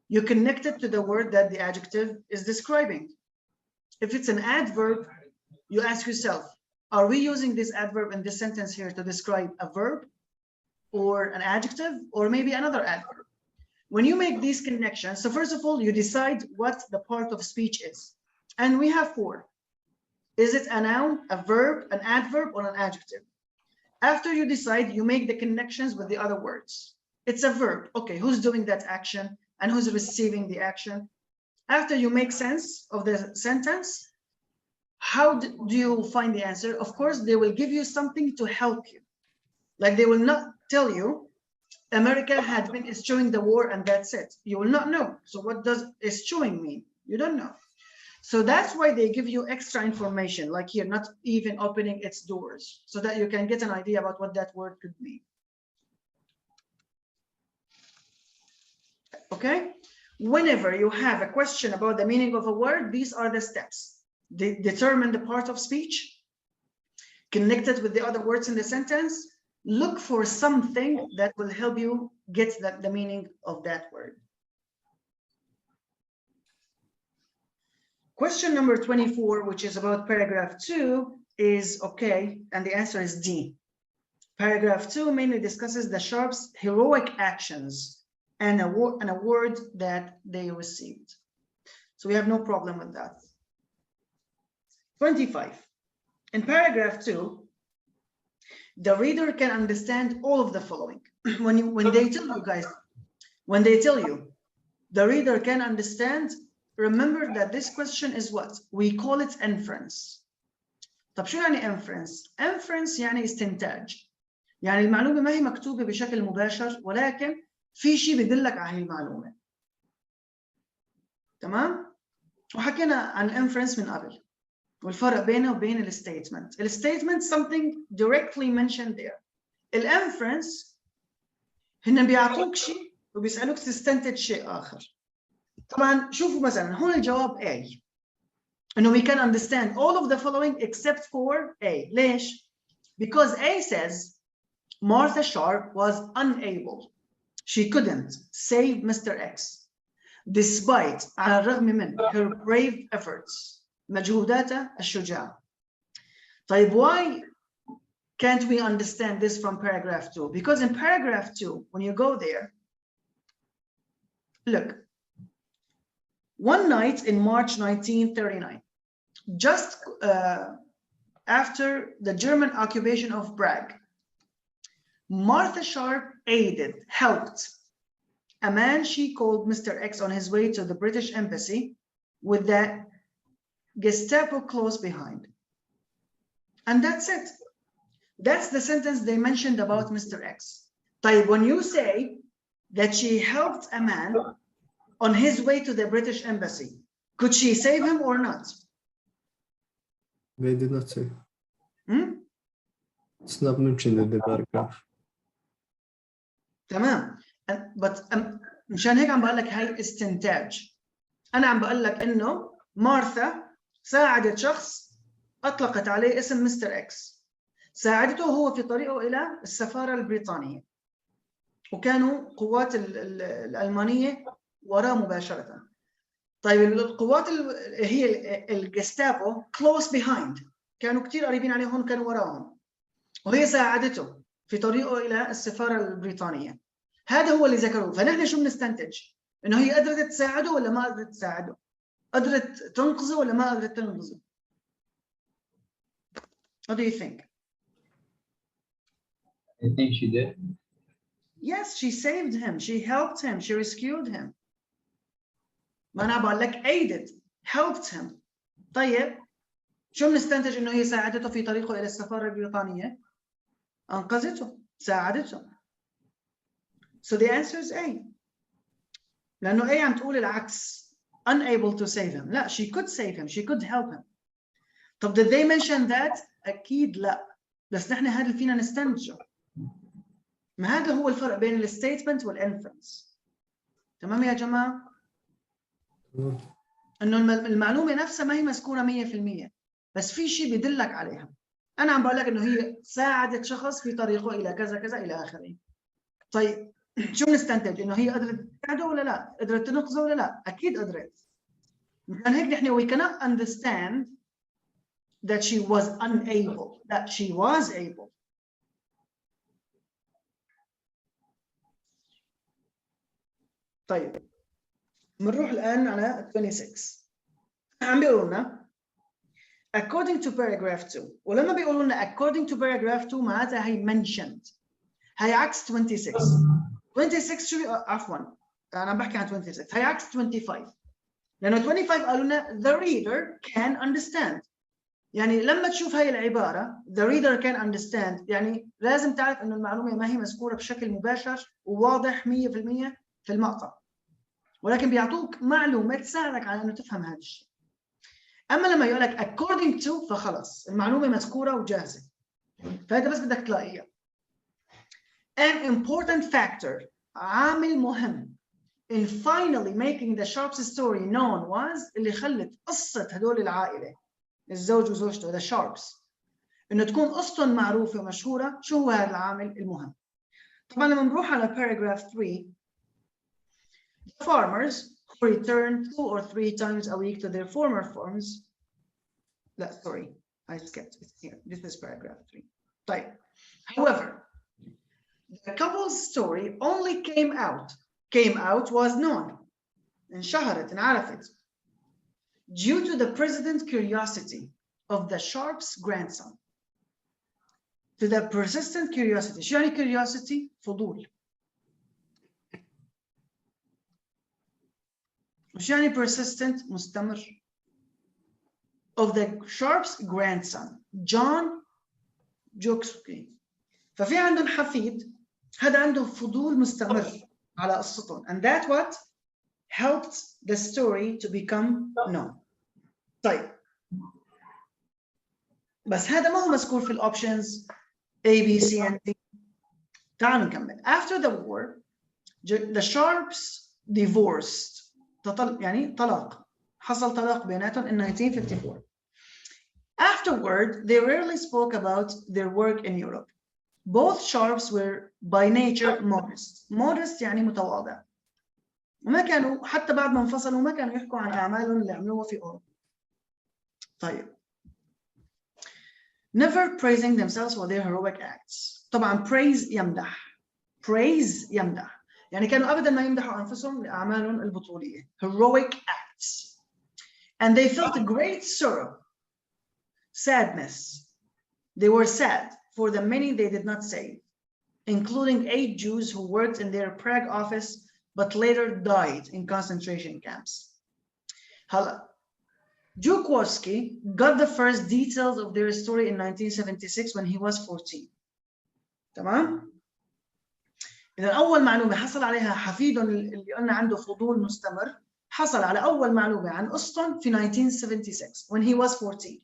you connect it to the word that the adjective is describing. If it's an adverb, you ask yourself, are we using this adverb in this sentence here to describe a verb or an adjective or maybe another adverb. When you make these connections, so first of all, you decide what the part of speech is. And we have 4. Is it a noun, a verb, an adverb, or an adjective? After you decide, you make the connections with the other words. It's a verb. Okay, who's doing that action and who's receiving the action? After you make sense of the sentence, how do you find the answer? Of course, they will give you something to help you. Like they will not tell you America had been eschewing the war and that's it. You will not know. So what does eschewing mean? You don't know. So that's why they give you extra information, like here, not even opening its doors, so that you can get an idea about what that word could mean. Okay? Whenever you have a question about the meaning of a word, these are the steps. They determine the part of speech, connect it with the other words in the sentence, look for something that will help you get the meaning of that word. Question number 24, which is about paragraph 2, is okay, and the answer is D. Paragraph 2 mainly discusses the sharps' heroic actions and an award that they received. So we have no problem with that. 25. In paragraph 2, the reader can understand all of the following. When they tell you guys, when they tell you the reader can understand, remember that this question is what? We call it inference. طب شو يعني inference? Inference يعني استنتاج. يعني المعلومة ما هي مكتوبة بشكل مباشر ولكن في شيء بدلك على هي المعلومة. تمام؟ وحكينا عن inference من قبل. والفرق بينه وبين الستيتمنت. الستيتمنت something directly mentioned there. الانفرنس هن بيعطوك شيء وبيسألوك تستنتج شيء آخر. طبعا شوفوا مثلا هون الجواب A. إنه we can understand all of the following except for A. ليش؟ Because A says Martha Sharp was unable. She couldn't save Mr. X despite على الرغم من her brave efforts. مجهوداتها الشجاعة. طيب why can't we understand this from paragraph 2? Because in paragraph 2, when you go there, look, one night in March 1939, just after the German occupation of Prague, Martha Sharp helped a man she called Mr. X on his way to the British embassy with that Gestapo close behind. And that's it. That's the sentence they mentioned about Mr. X. طيب, when you say that she helped a man on his way to the British embassy, could she save him or not? They did not say. It's not mentioned in the paragraph. تمام. But مشان هيك عم بقول لك هاي استنتاج. أنا عم بقول لك إنه مارثا ساعدت شخص أطلقت عليه اسم مستر إكس. ساعدته هو في طريقه إلى السفارة البريطانية. وكانوا قوات الألمانية وراه مباشرة. طيب القوات هي الجستابو close behind. كانوا كتير قريبين عليه هون كانوا وراهم. وهي ساعدته في طريقه إلى السفارة البريطانية. هذا هو اللي ذكروه. فنحن شو بنستنتج؟ إنه هي قدرت تساعده ولا ما قدرت تساعده؟ قدرت تنقذه ولا ما قدرت تنقذه؟ What do you think? I think she did. Yes, she saved him. She helped him. She rescued him. ما أنا بقول لك aided, helped him. طيب شو بنستنتج إنه هي ساعدته في طريقه إلى السفارة البريطانية؟ أنقذته، ساعدته. So the answer is A. لأنه A عم تقول العكس. Unable to save him. لا, she could save him. She could help him. طب did they mention that? أكيد لا. بس نحن هذا اللي فينا نستنتجه. ما هذا هو الفرق بين الستيتمنت والانفرنس. تمام يا جماعة؟ إنه المعلومة نفسها ما هي مذكورة 100%. بس في شيء بيدلك عليها. أنا عم بقول لك إنه هي ساعدت شخص في طريقه إلى كذا كذا إلى آخره. طيب شو بنستنتج؟ إنه هي قدرت تساعده ولا لا؟ قدرت تنقذه ولا لا؟ أكيد قدرت. مشان هيك نحن we cannot understand that she was unable, that she was able. طيب بنروح الآن على 26. عم بيقولوا لنا according to paragraph 2. ولما بيقولوا لنا according to paragraph 2 معناتها هي mentioned. هي عكس 26. 26 شو عفوا أنا بحكي عن 26. هي عكس 25. لأنه 25 قالوا لنا the reader can understand. يعني لما تشوف هاي العبارة the reader can understand يعني لازم تعرف إنه المعلومة ما هي مذكورة بشكل مباشر وواضح 100% في المقطع. ولكن بيعطوك معلومة تساعدك على إنه تفهم هذا الشيء. أما لما يقول لك according to فخلص المعلومة مذكورة وجاهزة. فهذا بس بدك تلاقيها. An important factor عامل مهم in finally making the Sharps story known was اللي خلت قصة هدول العائلة الزوج وزوجته the Sharps إنه تكون قصتهم معروفة ومشهورة. شو هو هذا العامل المهم؟ طبعا لما نروح على paragraph 3 the farmers who return 2 or 3 times a week to their former farms. Sorry, I skipped. It's here. This is paragraph 3. طيب. However, the couple's story only came out was known انشهرت انعرفت due to the president's curiosity of the Sharps' grandson. To the persistent curiosity. شو يعني curiosity؟ فضول. وشو يعني persistent؟ مستمر. Of the Sharps' grandson, John Jokski. ففي عندهم حفيد هذا عنده فضول مستمر على قصتهم and that what helped the story to become known. طيب بس هذا ما هو مذكور في الاوبشنز A, B, C and D. تعالوا نكمل. After the war the Sharps divorced. يعني طلاق. حصل طلاق بيناتهم in 1954. Afterward, they rarely spoke about their work in Europe. Both Sharps were by nature modest. Modest يعني متواضع. وما كانوا حتى بعد ما انفصلوا ما كانوا يحكوا عن أعمالهم اللي عملوها في أوروبا. طيب. Never praising themselves for their heroic acts. طبعا praise يمدح. Praise يمدح. يعني كانوا أبدا ما يمدحوا أنفسهم لأعمالهم البطولية. Heroic acts. And they felt a great sorrow. Sadness. They were sad for the many they did not save, including 8 Jews who worked in their Prague office but later died in concentration camps. هلا Jukowski got the first details of their story in 1976 when he was 14. تمام؟ إذا أول معلومة حصل عليها حفيدهم اللي قلنا عنده فضول مستمر حصل على أول معلومة عن قصتهم في 1976 when he was 14.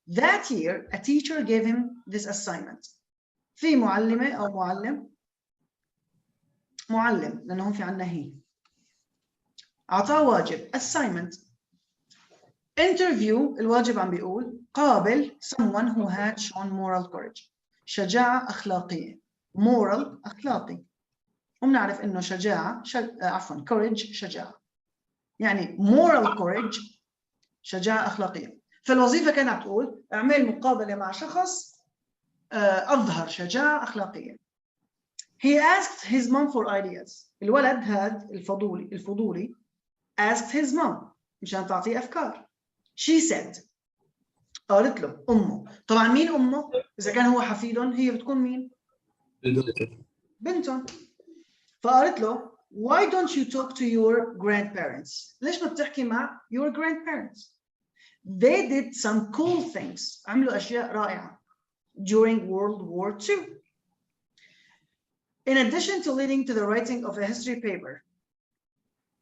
That year, a teacher gave him this assignment. في معلمة أو معلم لأنهم في عنا هي. أعطاه واجب assignment. Interview الواجب عم بيقول قابل someone who had shown moral courage. شجاعة أخلاقية. Moral أخلاقي. وبنعرف إنه شجاعة عفوا courage شجاعة. يعني moral courage شجاعة أخلاقية. فالوظيفة كانت تقول اعمل مقابلة مع شخص أظهر شجاعة أخلاقية. He asked his mom for ideas. الولد هذا الفضولي asked his mom مشان تعطيه أفكار. She said قالت له أمه. طبعا مين أمه؟ إذا كان هو حفيدهم هي بتكون مين؟ بنتهم. فقالت له why don't you talk to your grandparents؟ ليش ما بتحكي مع your grandparents؟ They did some cool things. عملوا أشياء رائعة during World War II. In addition to leading to the writing of a history paper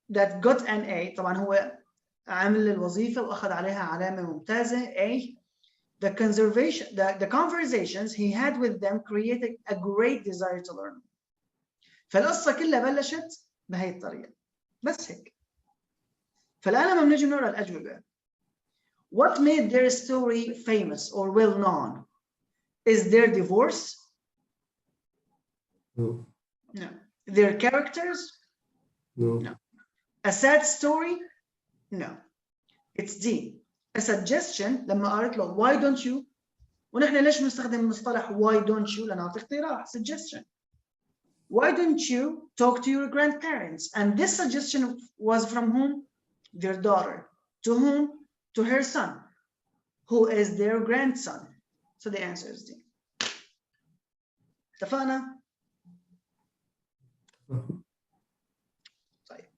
that got an A, طبعا هو عمل الوظيفة وأخذ عليها علامة ممتازة A. The conversations he had with them created a great desire to learn. فالقصة كلها بلشت بهي الطريقة. بس هيك. فالآن لما بنجي نقرأ الأجوبة. What made their story famous or well known? Is their divorce? No. No. Their characters? No. No. A sad story? No. It's D. A suggestion لما قالت له why don't you؟ ونحن ليش بنستخدم مصطلح why don't you؟ لنعطي اقتراح suggestion. why don't you talk to your grandparents? And this suggestion was from whom? Their daughter. To whom? To her son, who is their grandson. So the answer is D. اتفقنا؟ طيب.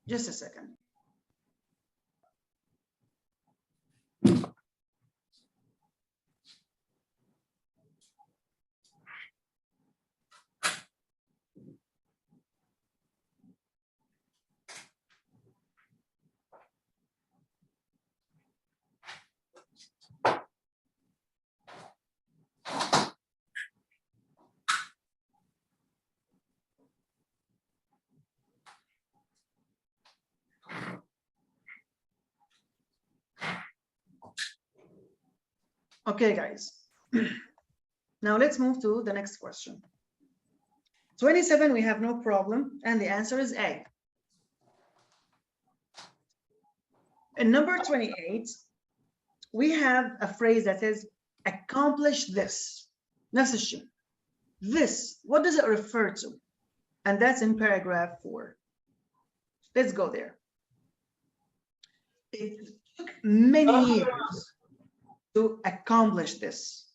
Just a second. Okay, guys. Now let's move to the next question. 27, we have no problem, and the answer is A. In number 28, we have a phrase that says, accomplish this. نفس الشيء. This, what does it refer to? And that's in paragraph 4. Let's go there. It took many years to accomplish this.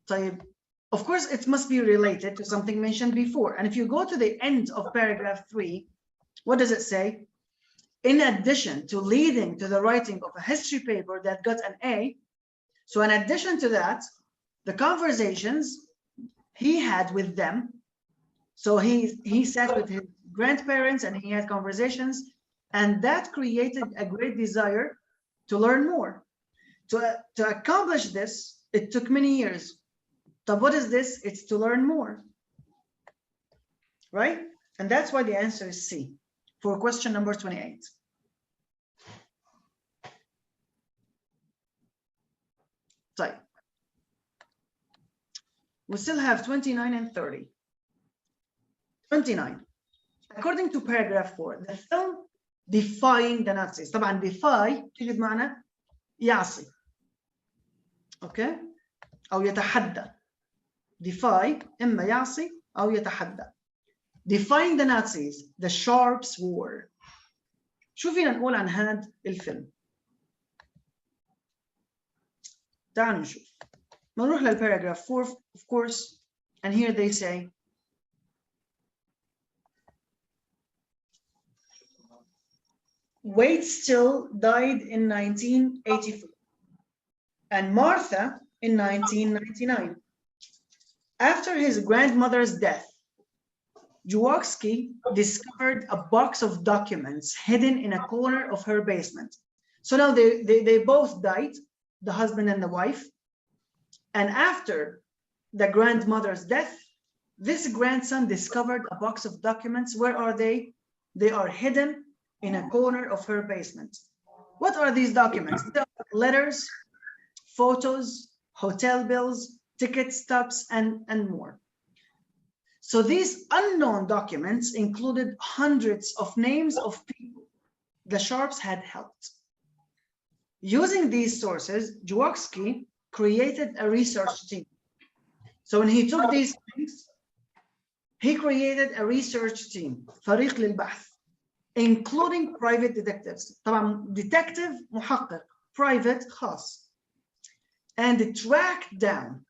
So, of course, it must be related to something mentioned before. And if you go to the end of paragraph 3, what does it say? In addition to leading to the writing of a history paper that got an A, so in addition to that, the conversations he had with them, so he sat with his grandparents and he had conversations, and that created a great desire to learn more. To accomplish this, it took many years. So what is this? It's to learn more, right? And that's why the answer is C for question number 28. So we still have 29 and 30. 29. According to paragraph 4, the film Defying the Nazis. طبعا defy تجد معنا يعصي. Okay? أو يتحدى. Defy إما يعصي أو يتحدى. Defying the Nazis, the Sharps War. شو فينا نقول عن هذا الفيلم؟ تعالوا نشوف. نروح للباراجراف 4 of course, and here they say Wade Still died in 1984 and Martha in 1999. After his grandmother's death, Jaworski discovered a box of documents hidden in a corner of her basement. So now they both died, the husband and the wife. And after the grandmother's death, this grandson discovered a box of documents. Where are they? They are hidden in a corner of her basement. What are these documents? They are letters, photos, hotel bills, ticket stubs, and more. So these unknown documents included hundreds of names of people the Sharps had helped. Using these sources, Jaworski created a research team. So when he took these things, he created a research team, فريق للبحث, including private detectives. طبعا detective محقق, private خاص. And tracked down,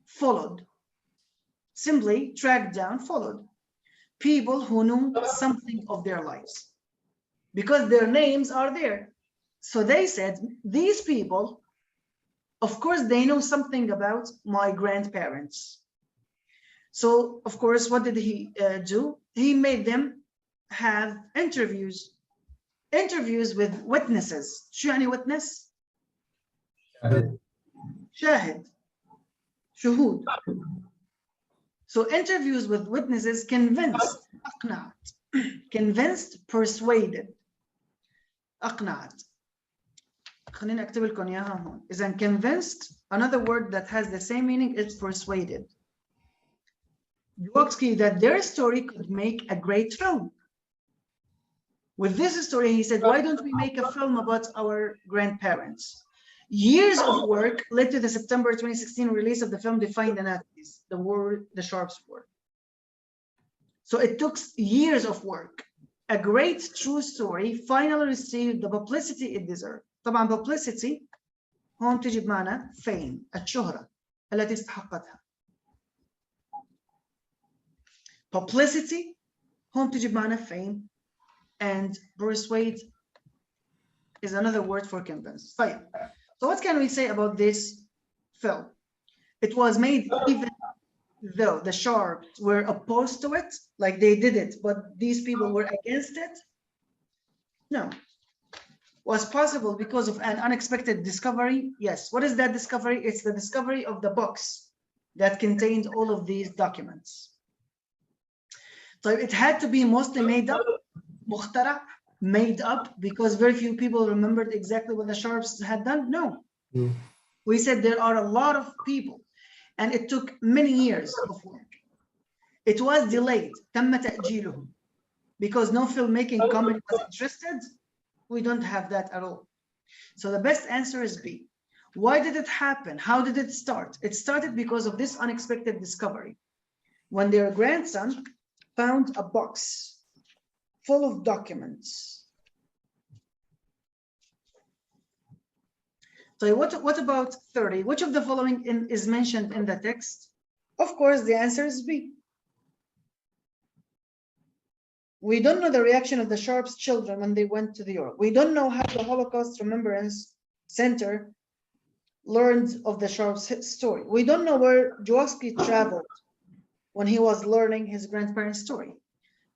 followed, simply tracked down, followed people who knew something of their lives because their names are there. So they said, these people, of course, they know something about my grandparents. So, of course, what did he do? He made them have interviews with witnesses. شو يعني witness? شاهد. شهود. So interviews with witnesses convinced, أقنعت. Convinced, persuaded. أقنعت. خليني أكتب لكم إياها هون. إذا convinced, another word that has the same meaning is persuaded. Jaworski that their story could make a great film. With this story, he said, why don't we make a film about our grandparents? Years of work led to the September 2016 release of the film Defined Anatomies, the war the Sharps War. So it took years of work. A great true story finally received the publicity it deserved. طبعا publicity هون تجي بمعنى fame، الشهرة التي استحقتها. Publicity هون تجي بمعنى fame, and persuade is another word for convince. طيب. So what can we say about this film? It was made even though the Sharps were opposed to it, like they did it, but these people were against it. No. Was possible because of an unexpected discovery? Yes. What is that discovery? It's the discovery of the box that contained all of these documents. So it had to be mostly made up, مخترع, made up, because very few people remembered exactly what the Sharps had done. No. We said there are a lot of people, and it took many years of work. It was delayed, تم تأجيله, because no filmmaking company was interested. We don't have that at all. So the best answer is B. Why did it happen? How did it start? It started because of this unexpected discovery. When their grandson found a box full of documents. So what about 30? Which of the following is mentioned in the text? Of course, the answer is B. We don't know the reaction of the Sharps children when they went to Europe. We don't know how the Holocaust Remembrance Center learned of the Sharps story. We don't know where Jaworski traveled when he was learning his grandparents' story.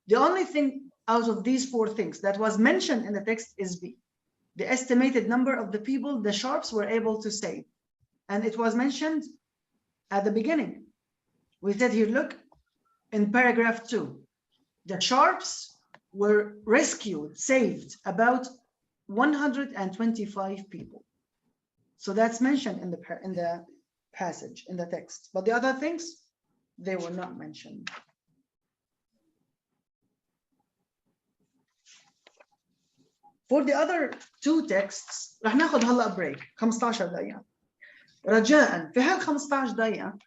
The only thing out of these four things that was mentioned in the text is B. The estimated number of the people the Sharps were able to save. And it was mentioned at the beginning. We said here, look, in paragraph 2, the Sharps were rescued, saved about 125 people. So that's mentioned in the passage, in the text. But the other things, they were not mentioned. For the other two texts, رح ناخذ هلا بريك 15 دقيقة. رجاءً في هال 15 دقيقة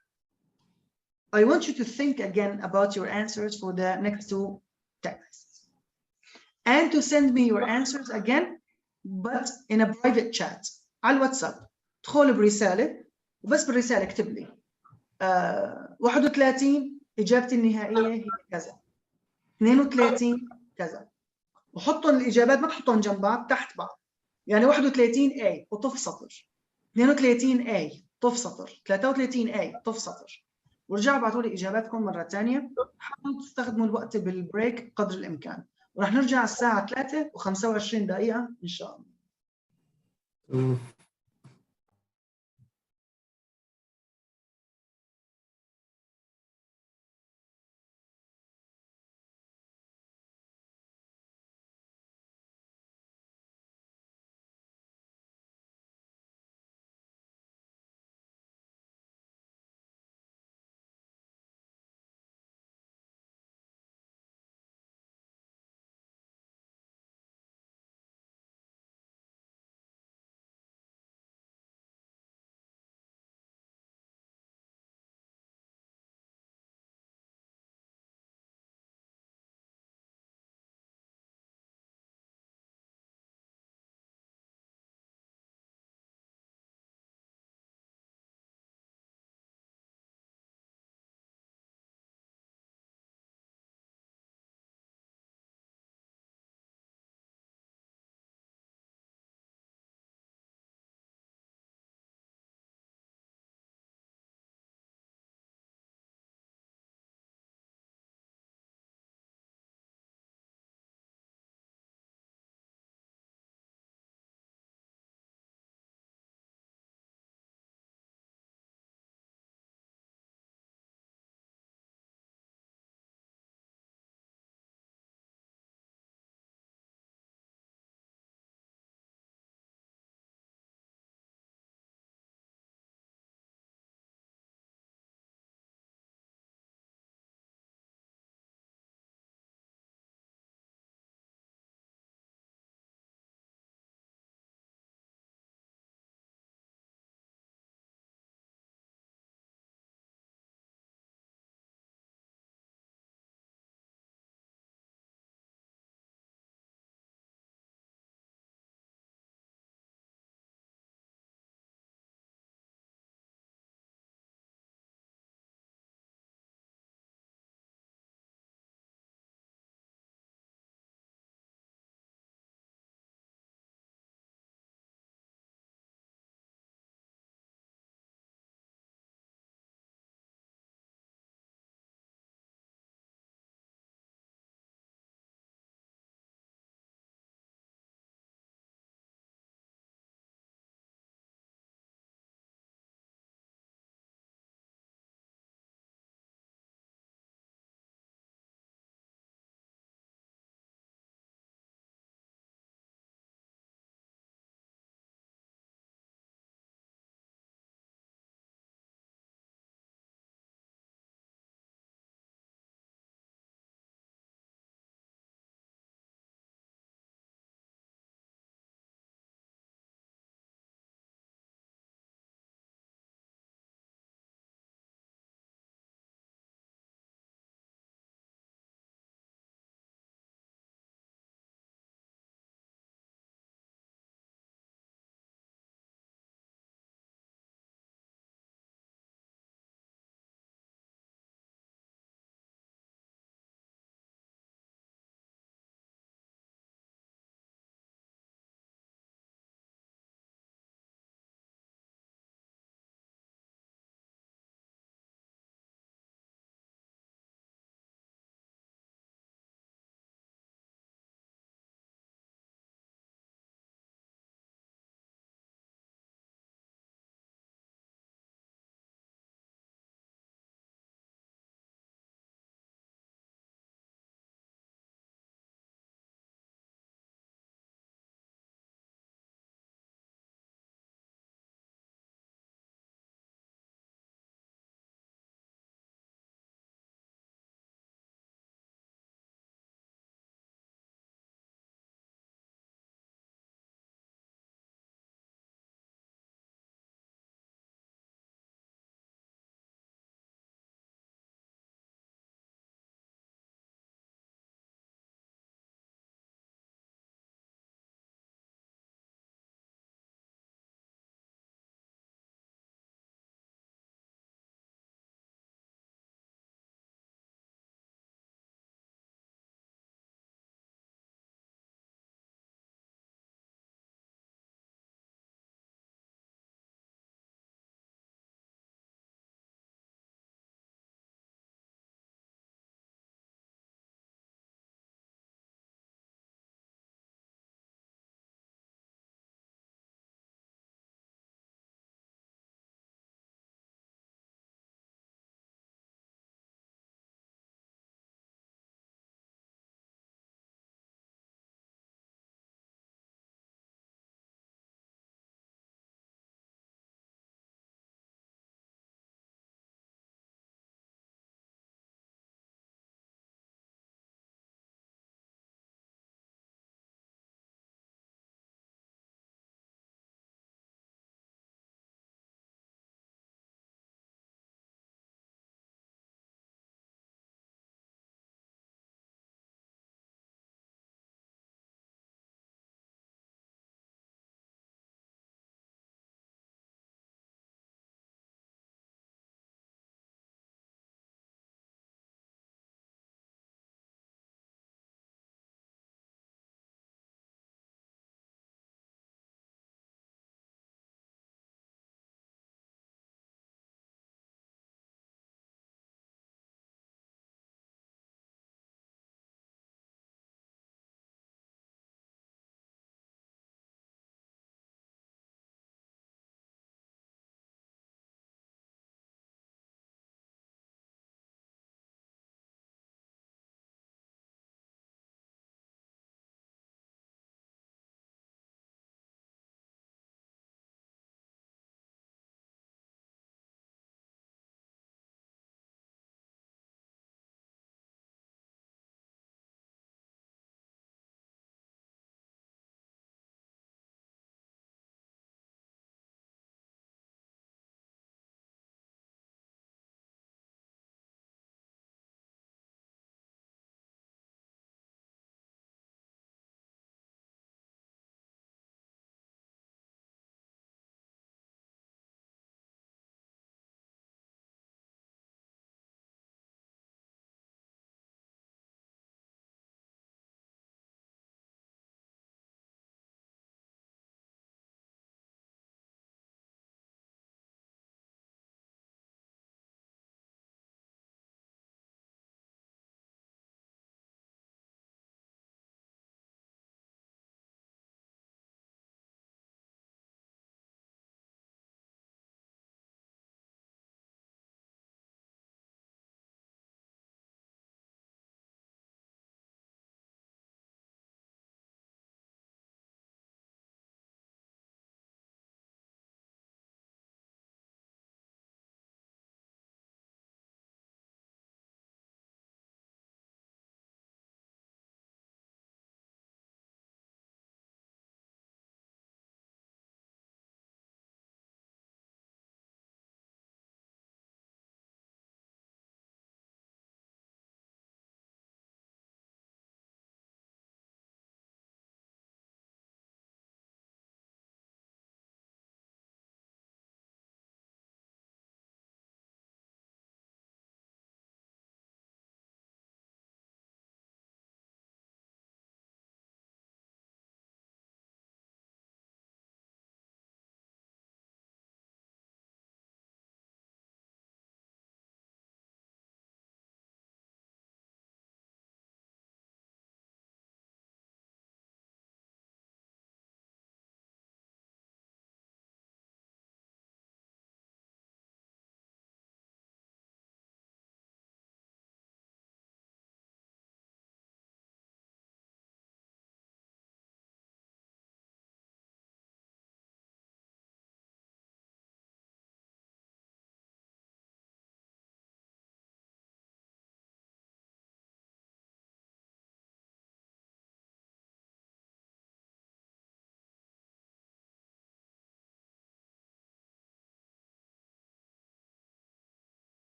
I want you to think again about your answers for the next two texts. And to send me your answers again, but in a private chat. على الواتساب. ادخل برسالة وبس بالرسالة اكتب لي 31 إجابتي النهائية هي كذا. 32 كذا. وحطهم الإجابات ما تحطهم جنب بعض تحت بعض. يعني 31 A وطف سطر. 32 A طف سطر. 33 A طف سطر. ورجعوا ابعثوا لي اجاباتكم مره ثانيه. حاولوا تستخدموا الوقت بالبريك قدر الامكان، ورح نرجع الساعه 3 و25 دقيقه ان شاء الله.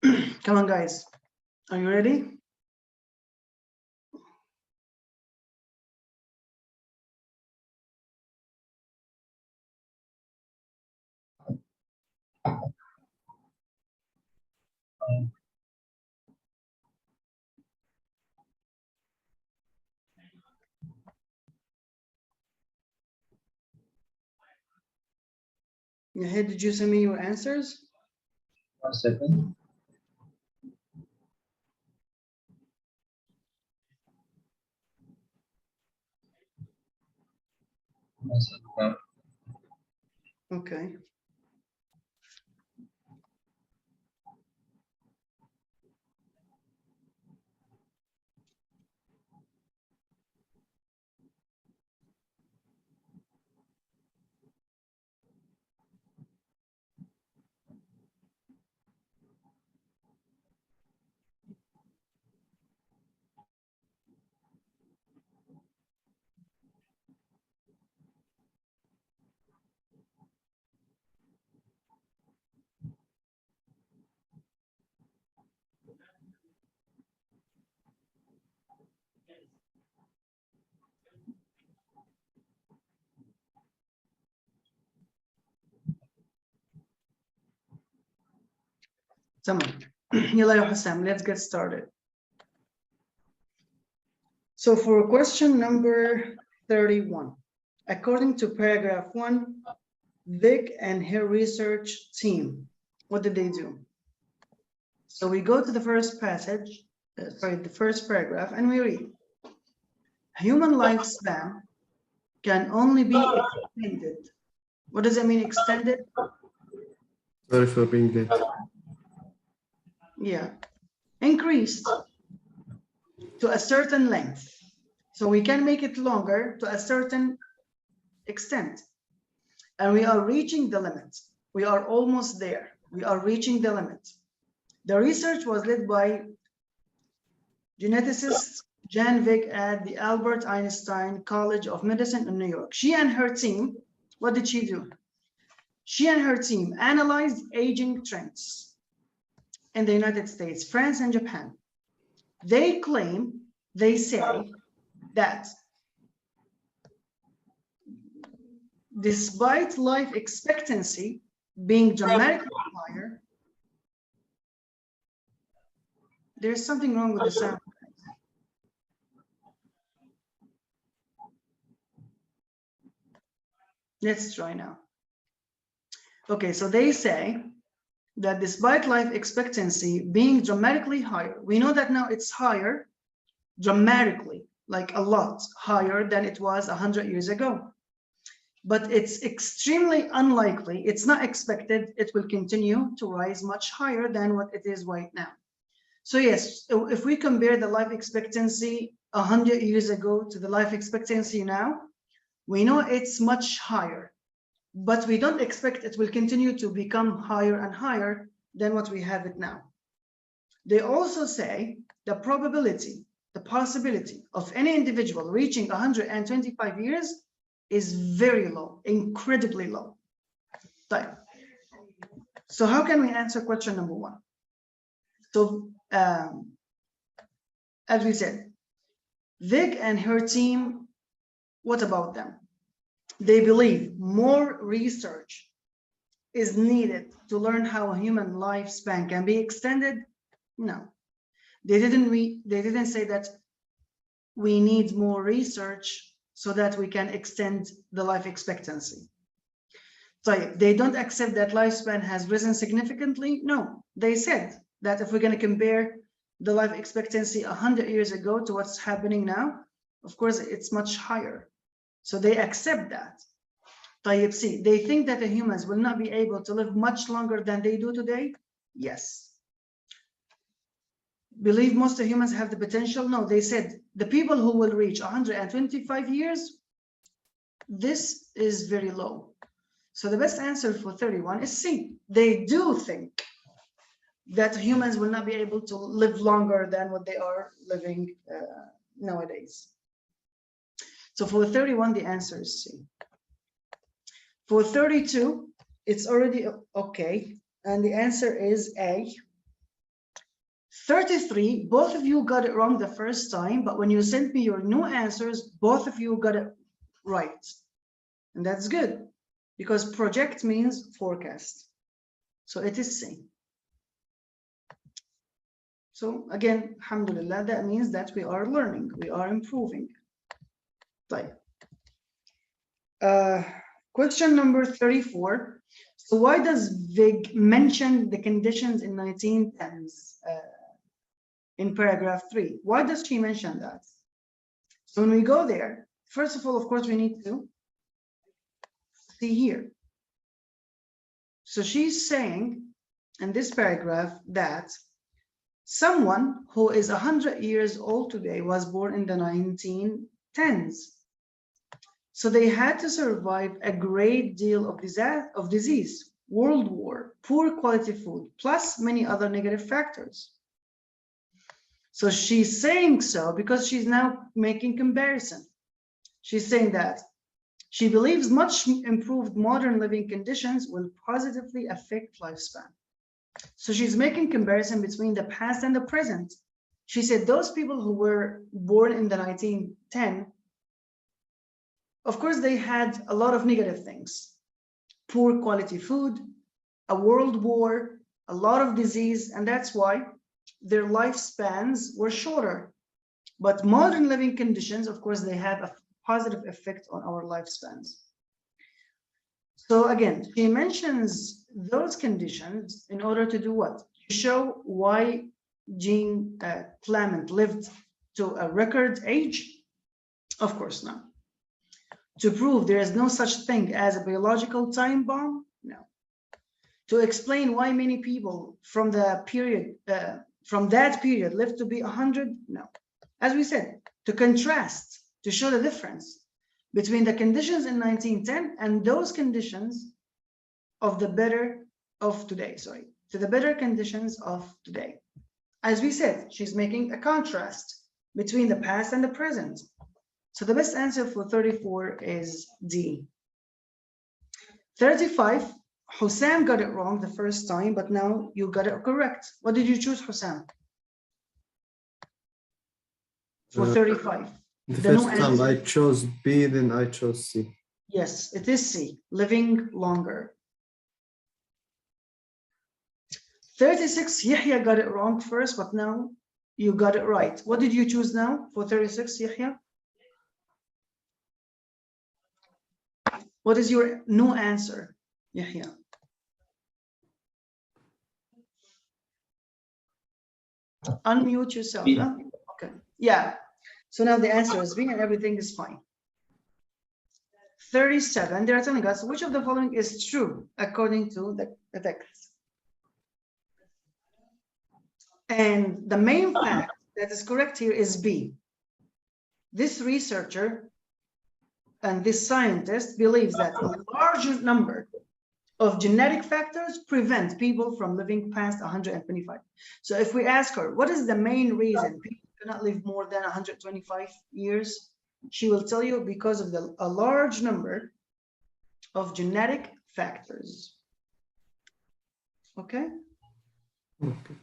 Come on, guys. Are you ready? Hey, did you send me your answers? 1 second. Okay. تمام. يلا يا حسام, let's get started. So for question number 31, according to paragraph 1, Vic and her research team, what did they do? So we go to the first passage, the first paragraph, and we read, human lifespan can only be extended. What does it mean, extended? Sorry for being late. Yeah, increased to a certain length. So we can make it longer to a certain extent. And we are reaching the limit. We are almost there. We are reaching the limit. The research was led by geneticist Jan Vick at the Albert Einstein College of Medicine in New York. She and her team, what did she do? She and her team analyzed aging trends in the United States, France, and Japan. They claim, they say that despite life expectancy being dramatically higher, there's something wrong with the sound. Let's try now. Okay, so they say that despite life expectancy being dramatically higher, we know that now it's higher dramatically, like a lot higher than it was 100 years ago. But it's extremely unlikely, it's not expected, it will continue to rise much higher than what it is right now. So yes, if we compare the life expectancy 100 years ago to the life expectancy now, we know it's much higher, but we don't expect it will continue to become higher and higher than what we have it now. They also say the probability, the possibility of any individual reaching 125 years is very low, incredibly low. So how can we answer question number 1? So as we said, Vic and her team, what about them? They believe more research is needed to learn how a human lifespan can be extended. No, they didn't say that we need more research so that we can extend the life expectancy. So they don't accept that lifespan has risen significantly. No, they said that if we're going to compare the life expectancy 100 years ago to what's happening now, of course, it's much higher. So they accept that. See, they think that the humans will not be able to live much longer than they do today. Yes. Believe most of humans have the potential? No, they said the people who will reach 125 years, this is very low. So the best answer for 31 is C. They do think that humans will not be able to live longer than what they are living nowadays. So for 31, the answer is C. For 32, it's already okay. And the answer is A. 33, both of you got it wrong the first time, but when you sent me your new answers, both of you got it right. And that's good, because project means forecast. So it is same. So again, alhamdulillah, that means that we are learning, we are improving. Right. Question number 34. So why does Vig mention the conditions in 1910s in paragraph 3? Why does she mention that? So when we go there, first of all, of course, we need to see here. So she's saying in this paragraph that someone who is 100 years old today was born in the 1910s. So they had to survive a great deal of disease, world war, poor quality food, plus many other negative factors. So she's saying so because she's now making comparison. She's saying that she believes much improved modern living conditions will positively affect lifespan. So she's making comparison between the past and the present. She said those people who were born in the 1910, of course, they had a lot of negative things. Poor quality food, a world war, a lot of disease, and that's why their lifespans were shorter. But modern living conditions, of course, they have a positive effect on our lifespans. So again, she mentions those conditions in order to do what? To show why Jean Clement lived to a record age? Of course not. To prove there is no such thing as a biological time bomb? No. To explain why many people from that period lived to be 100? No. As we said, to contrast, to show the difference between the conditions in 1910 and those conditions of the better of today, to the better conditions of today. As we said, she's making a contrast between the past and the present. So the best answer for 34 is D. 35, Hussam got it wrong the first time, but now you got it correct. What did you choose, Hussam? For 35. The first time I chose B, then I chose C. Yes, it is C, living longer. 36, Yahya got it wrong first, but now you got it right. What did you choose now for 36, Yahya? What is your new answer, Yahya? Unmute yourself. Huh? Okay. Yeah. So now the answer is B and everything is fine. 37, they're telling us which of the following is true according to the text. And the main fact that is correct here is B. This researcher and this scientist believes that a large number of genetic factors prevent people from living past 125. So if we ask her, what is the main reason people cannot live more than 125 years? She will tell you because of a large number of genetic factors. Okay? Okay.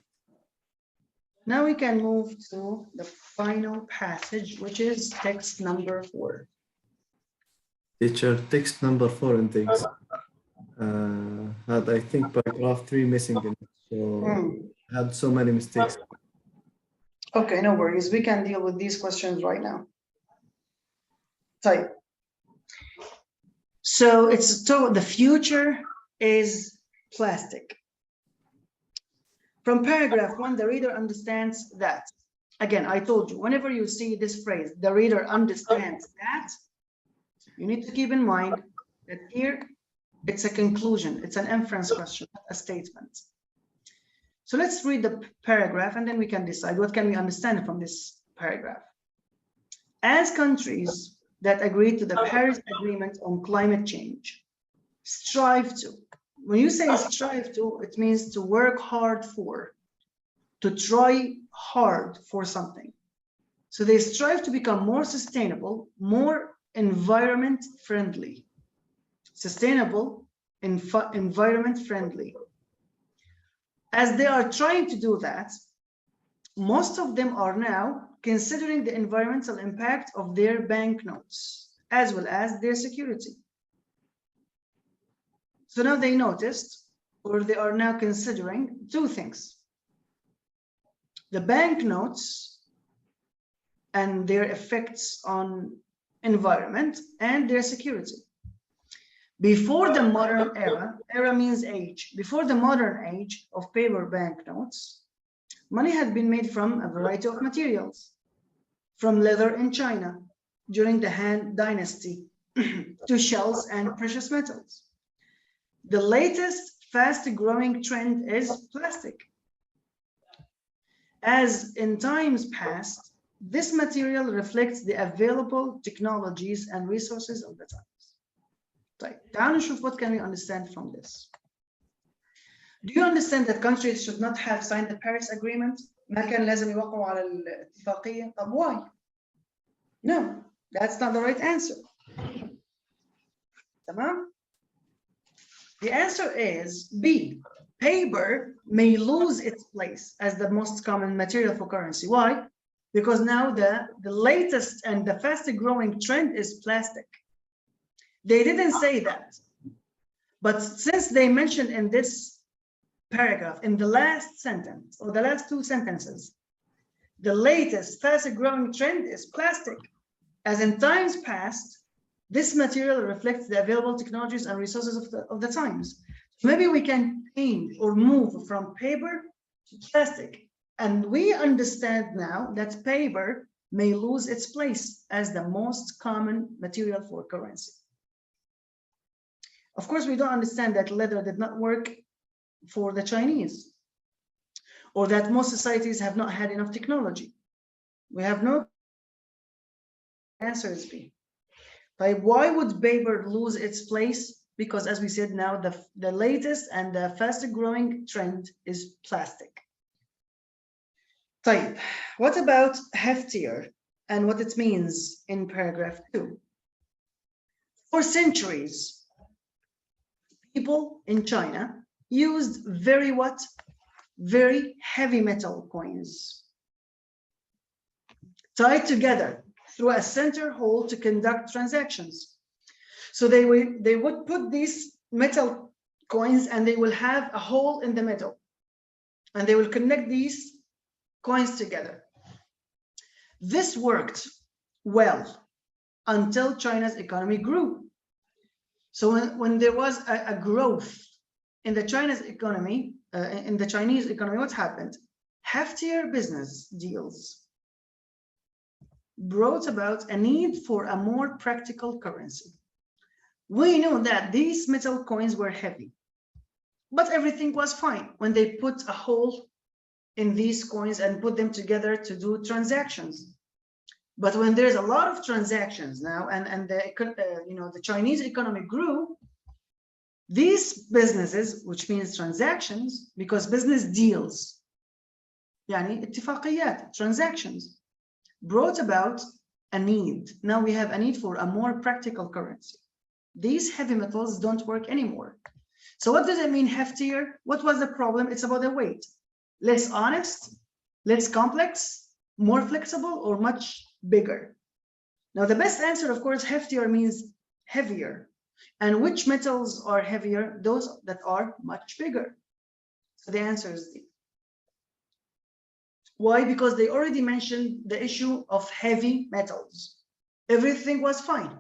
Now we can move to the final passage, which is text number 4. Teacher, text number 4 in things had, I think, paragraph 3 missing in it, so had so many mistakes. Okay, no worries. We can deal with these questions right now. Type. So it's told the future is plastic. From paragraph 1, the reader understands that. Again, I told you, whenever you see this phrase, the reader understands that, you need to keep in mind that here it's a conclusion, it's an inference question, not a statement. So let's read the paragraph and then we can decide what can we understand from this paragraph. As countries that agree to the Paris Agreement on climate change strive to, when you say strive to, it means to work hard for, to try hard for something. So they strive to become more sustainable, more environment friendly, sustainable, environment friendly. As they are trying to do that, most of them are now considering the environmental impact of their banknotes as well as their security. So now they noticed, or they are now considering two things: the banknotes and their effects on environment and their security. Before the modern era means age, before the modern age of paper banknotes, money had been made from a variety of materials, from leather in China during the Han Dynasty to shells and precious metals. The latest fast-growing trend is plastic. As in times past, this material reflects the available technologies and resources of the times. طيب, تعالوا نشوف what can we understand from this. Do you understand that countries should not have signed the Paris Agreement? ما كان لازم يوقعوا على الاتفاقية. طب why? No, that's not the right answer. تمام? The answer is B. Paper may lose its place as the most common material for currency. Why? Because now the latest and the fastest growing trend is plastic. They didn't say that. But since they mentioned in this paragraph, in the last sentence, or the last two sentences, the latest fastest growing trend is plastic. As in times past, this material reflects the available technologies and resources of the times. Maybe we can change or move from paper to plastic. And we understand now that paper may lose its place as the most common material for currency. Of course, we don't understand that leather did not work for the Chinese, or that most societies have not had enough technology. We have no answer is B. But why would paper lose its place? Because as we said now, the latest and the fastest growing trend is plastic. طيب, what about heftier and what it means in paragraph 2? For centuries, people in China used very heavy metal coins tied together through a center hole to conduct transactions. So they would put these metal coins and they will have a hole in the middle, and they will connect these coins together. This worked well until China's economy grew. So when there was a growth in the Chinese economy, what happened? Heftier business deals brought about a need for a more practical currency. We know that these metal coins were heavy, but everything was fine when they put a hole in these coins and put them together to do transactions. But when there's a lot of transactions now, and the Chinese economy grew, these businesses, which means transactions, because business deals, يعني اتفاقيات, transactions, brought about a need. Now we have a need for a more practical currency. These heavy metals don't work anymore. So what does it mean, heftier? What was the problem? It's about the weight. Less honest, less complex, more flexible, or much bigger? Now the best answer, of course, heftier means heavier. And which metals are heavier? Those that are much bigger. So the answer is D. Why? Because they already mentioned the issue of heavy metals. Everything was fine.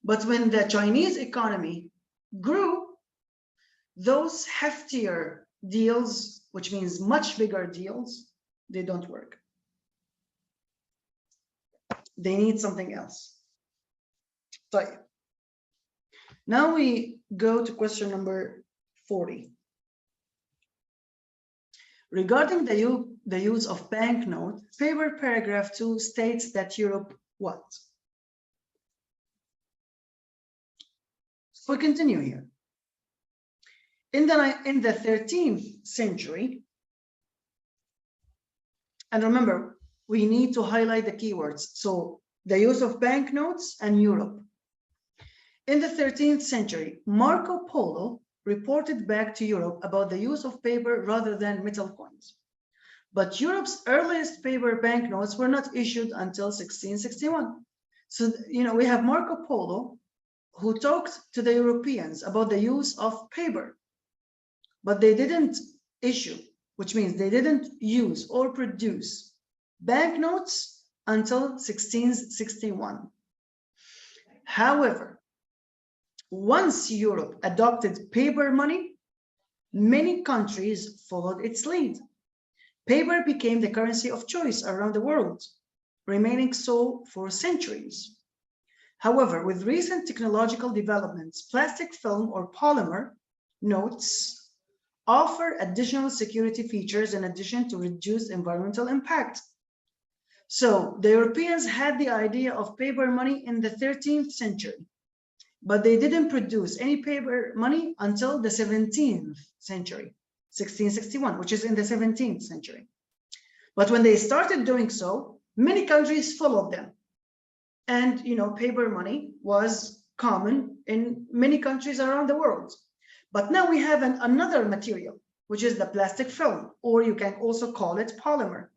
But when the Chinese economy grew, those heftier deals, which means much bigger deals, they don't work. They need something else. طيب. Now we go to question number 40. Regarding the use of banknote, paper paragraph 2 states that Europe what? So we continue here. In the 13th century, and remember, we need to highlight the keywords. So the use of banknotes and Europe. In the 13th century, Marco Polo reported back to Europe about the use of paper rather than metal coins. but Europe's earliest paper banknotes were not issued until 1661. So, you know, we have Marco Polo, who talked to the Europeans about the use of paper, but they didn't issue, which means they didn't use or produce banknotes until 1661. However, once Europe adopted paper money, many countries followed its lead. Paper became the currency of choice around the world, remaining so for centuries. However, with recent technological developments, plastic film or polymer notes offer additional security features in addition to reduced environmental impact. So the Europeans had the idea of paper money in the 13th century, but they didn't produce any paper money until the 17th century, 1661, which is in the 17th century. But when they started doing so, many countries followed them. And, you know, paper money was common in many countries around the world. But now we have another material, which is the plastic film, or you can also call it polymer,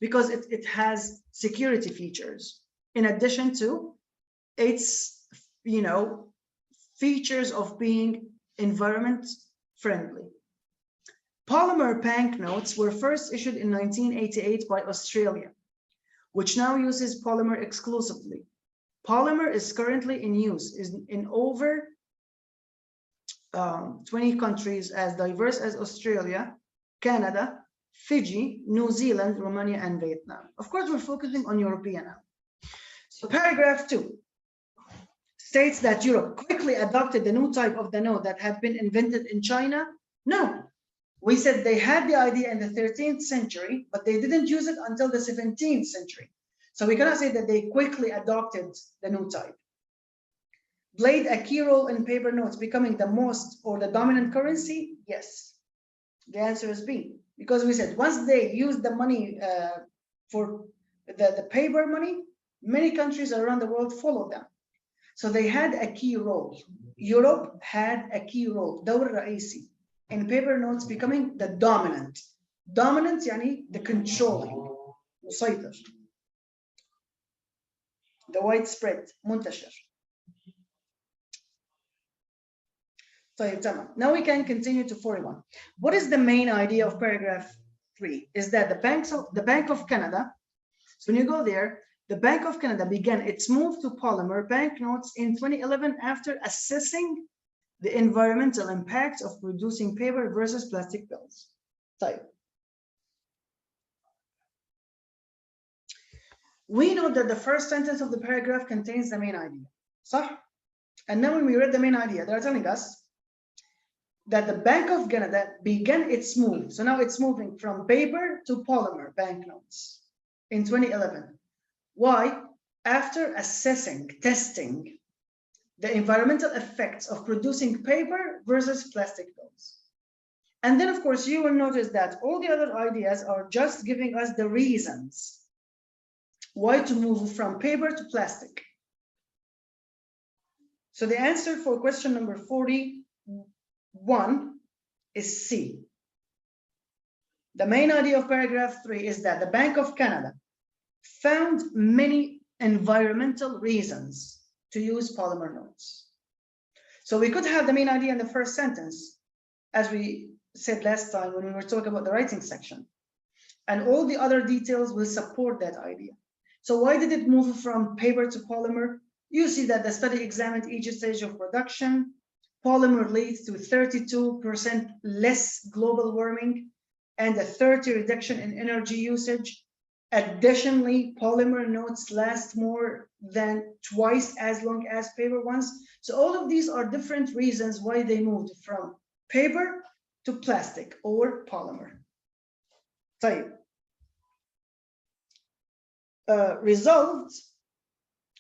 because it has security features in addition to its, you know, features of being environment friendly. Polymer banknotes were first issued in 1988 by Australia, which now uses polymer exclusively. Polymer is currently in use in over 20 countries as diverse as Australia, Canada, Fiji, New Zealand, Romania, and Vietnam. Of course, we're focusing on European now. So paragraph 2 states that Europe quickly adopted the new type of the note that had been invented in China. No, we said they had the idea in the 13th century, but they didn't use it until the 17th century. So we cannot say that they quickly adopted the new type. Played a key role in paper notes becoming the most or the dominant currency? Yes. The answer is B, because we said once they used the money for the paper money, many countries around the world followed them. So they had a key role. Europe had a key role, دور رئيسي, in paper notes becoming the dominant. Dominant يعني the controlling, مسيطر. The widespread, منتشر. طيب تمام. Now we can continue to 41. What is the main idea of paragraph 3? Is that the Bank of Canada, so when you go there, the Bank of Canada began its move to polymer banknotes in 2011 after assessing the environmental impacts of producing paper versus plastic bills. طيب. We know that the first sentence of the paragraph contains the main idea. صح? And now when we read the main idea, they're telling us that the Bank of Canada began its move. So now it's moving from paper to polymer banknotes in 2011. Why? After assessing, testing the environmental effects of producing paper versus plastic bills. And then, of course, you will notice that all the other ideas are just giving us the reasons why to move from paper to plastic. So the answer for question number 41 is C. The main idea of paragraph 3 is that the Bank of Canada found many environmental reasons to use polymer notes. So we could have the main idea in the first sentence, as we said last time when we were talking about the writing section, and all the other details will support that idea. So why did it move from paper to polymer? You see that the study examined each stage of production. Polymer leads to 32% less global warming and a 30% reduction in energy usage. Additionally, polymer notes last more than twice as long as paper ones. So all of these are different reasons why they moved from paper to plastic or polymer. طيب. Resolved.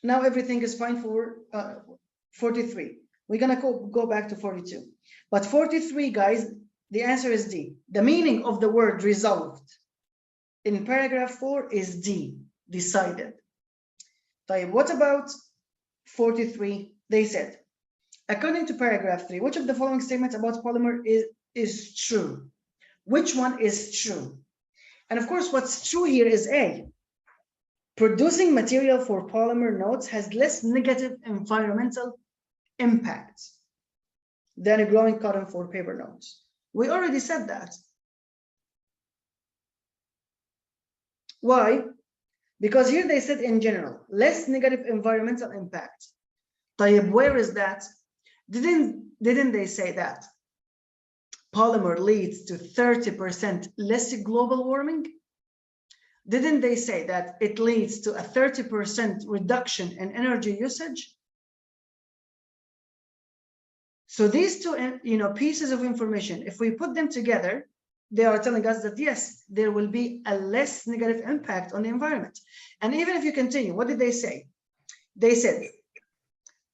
Now everything is fine for 43. We're gonna go back to 42. But 43, guys, the answer is D. The meaning of the word resolved in paragraph 4 is D, decided. What about 43? They said, according to paragraph 3, which of the following statements about polymer is true? Which one is true? And of course, what's true here is A. Producing material for polymer notes has less negative environmental impact than growing cotton for paper notes. We already said that. Why? Because here they said in general, less negative environmental impact. طيب, where is that? Didn't they say that polymer leads to 30% less global warming? Didn't they say that it leads to a 30% reduction in energy usage? So these two, pieces of information, if we put them together, they are telling us that yes, there will be a less negative impact on the environment. And even if you continue, what did they say? They said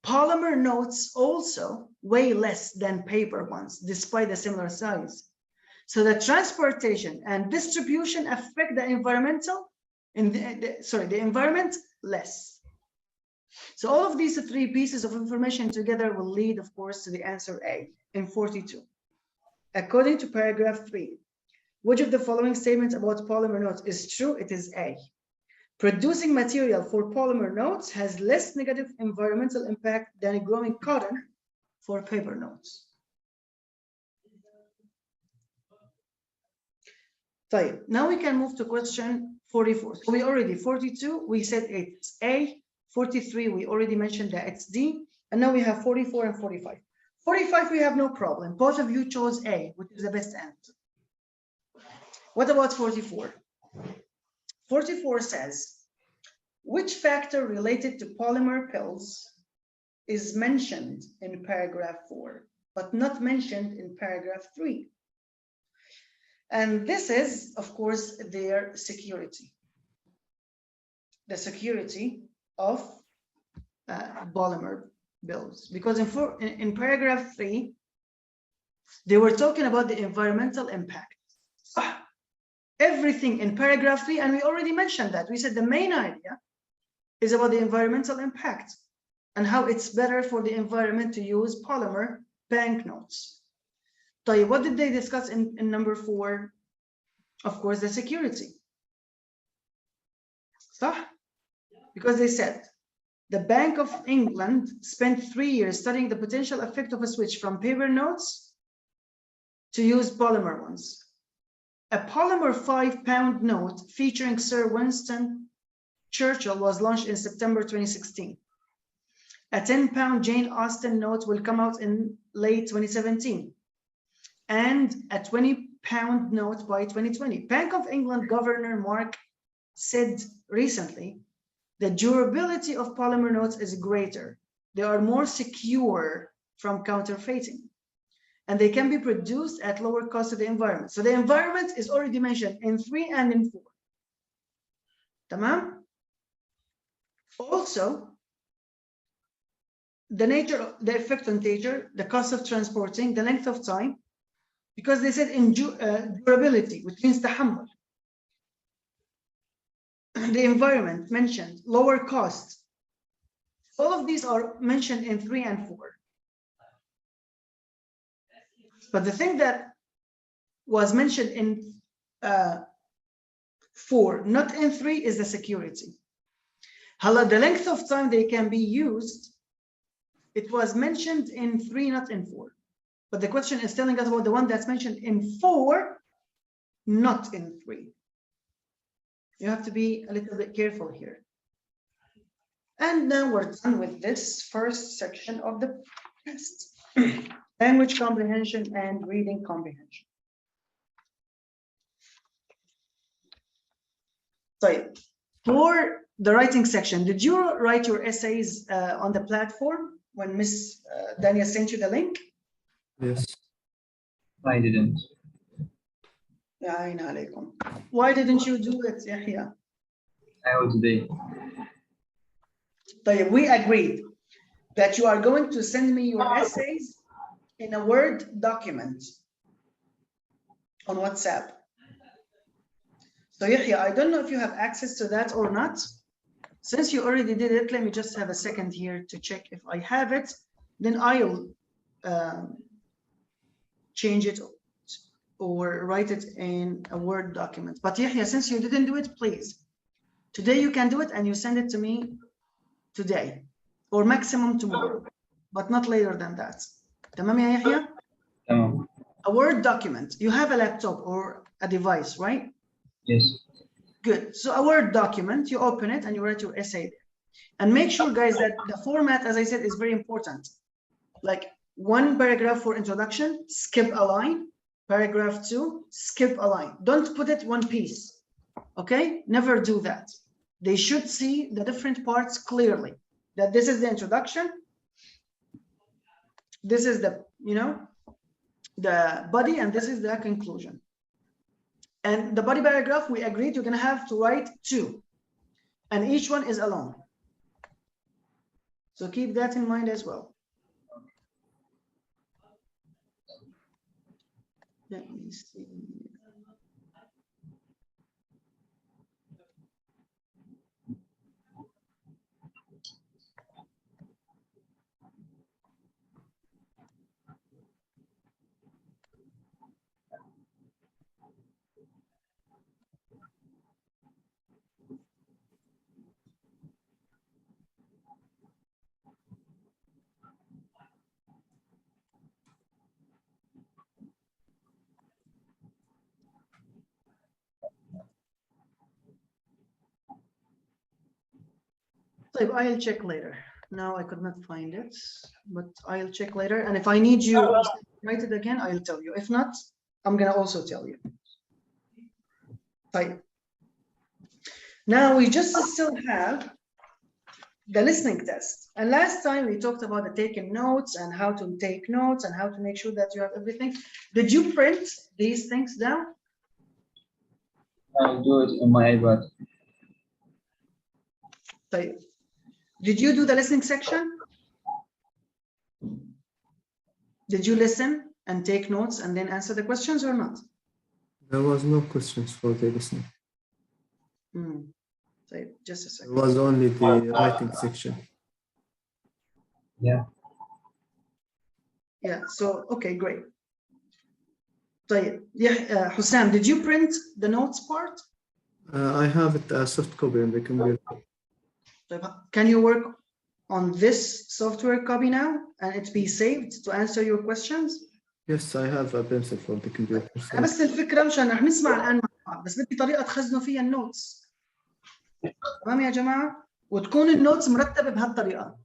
polymer notes also weigh less than paper ones, despite the similar size. So the transportation and distribution affect the environment less. So all of these three pieces of information together will lead, of course, to the answer A in 42. According to paragraph 3, which of the following statements about polymer notes is true? It is A. Producing material for polymer notes has less negative environmental impact than growing cotton for paper notes. طيب, now we can move to question 44. So we already, 42, we said it's A. 43, we already mentioned that it's D. And now we have 44 and 45. 45, we have no problem. Both of you chose A, which is the best answer. What about 44? 44 says, which factor related to polymer pills is mentioned in paragraph 4, but not mentioned in paragraph 3? And this is, of course, their security. The security of polymer bills. Because in paragraph 3, they were talking about the environmental impact. Everything in paragraph 3, and we already mentioned that. We said the main idea is about the environmental impact and how it's better for the environment to use polymer banknotes. What did they discuss in number 4? Of course, the security. Because they said, the Bank of England spent 3 years studying the potential effect of a switch from paper notes to use polymer ones. A polymer 5-pound note featuring Sir Winston Churchill was launched in September 2016. A 10-pound Jane Austen note will come out in late 2017. And a 20-pound note by 2020. Bank of England Governor Mark said recently, the durability of polymer notes is greater. They are more secure from counterfeiting. And they can be produced at lower cost to the environment. So the environment is already mentioned in 3 and in 4. Tamam? Also, the nature, the effect on nature, the cost of transporting, the length of time, because they said in durability, which means tahammul. The environment mentioned, lower cost. All of these are mentioned in 3 and 4. But the thing that was mentioned in 4, not in 3, is the security. The length of time they can be used, it was mentioned in 3, not in 4. But the question is telling us about the one that's mentioned in 4, not in 3. You have to be a little bit careful here. And now we're done with this first section of the test. Language comprehension and reading comprehension. So for the writing section, did you write your essays on the platform when Miss Dania sent you the link? Yes. I didn't. Why didn't you do it, Yahya? I will today. We agreed that you are going to send me your essays in a Word document on WhatsApp. So Yahya, I don't know if you have access to that or not. Since you already did it, let me just have a second here to check if I have it. Then I'll change it or write it in a Word document. But Yahya, since you didn't do it, please, today you can do it and you send it to me today or maximum tomorrow, but not later than that. تمام يا يحيى? تمام. A Word document. You have a laptop or a device, right? Yes. Good. So a Word document, you open it and you write your essay there. And make sure, guys, that the format, as I said, is very important. Like one paragraph for introduction, skip a line. Paragraph 2, skip a line. Don't put it one piece. Okay? Never do that. They should see the different parts clearly. That this is the introduction. This is the, the body, and this is the conclusion. And the body paragraph, we agreed you're going to have to write 2. And each one is alone. So keep that in mind as well. Let me see. So I'll check later. Now I could not find it, but I'll check later. And if I need you to write it again, I'll tell you. If not, I'm gonna also tell you. Right. Now we just still have the listening test. And last time we talked about the taking notes and how to take notes and how to make sure that you have everything. Did you print these things down? I'll do it on my iPad. Right. Did you do the listening section? Did you listen and take notes and then answer the questions or not? There was no questions for the listening. So just a second. It was only the writing section. Yeah. Yeah, so, okay, great. So, yeah, Hussam, did you print the notes part? I have it as soft copy on the computer. Can you work on this software copy now and it be saved to answer your questions? Yes, I have a pencil for the computer. So. بس الفكرة مشان رح نسمع الآن مع بعض، بس بدي طريقة تخزنوا فيها النوتس. تمام يا جماعة؟ وتكون النوتس مرتبة بهالطريقة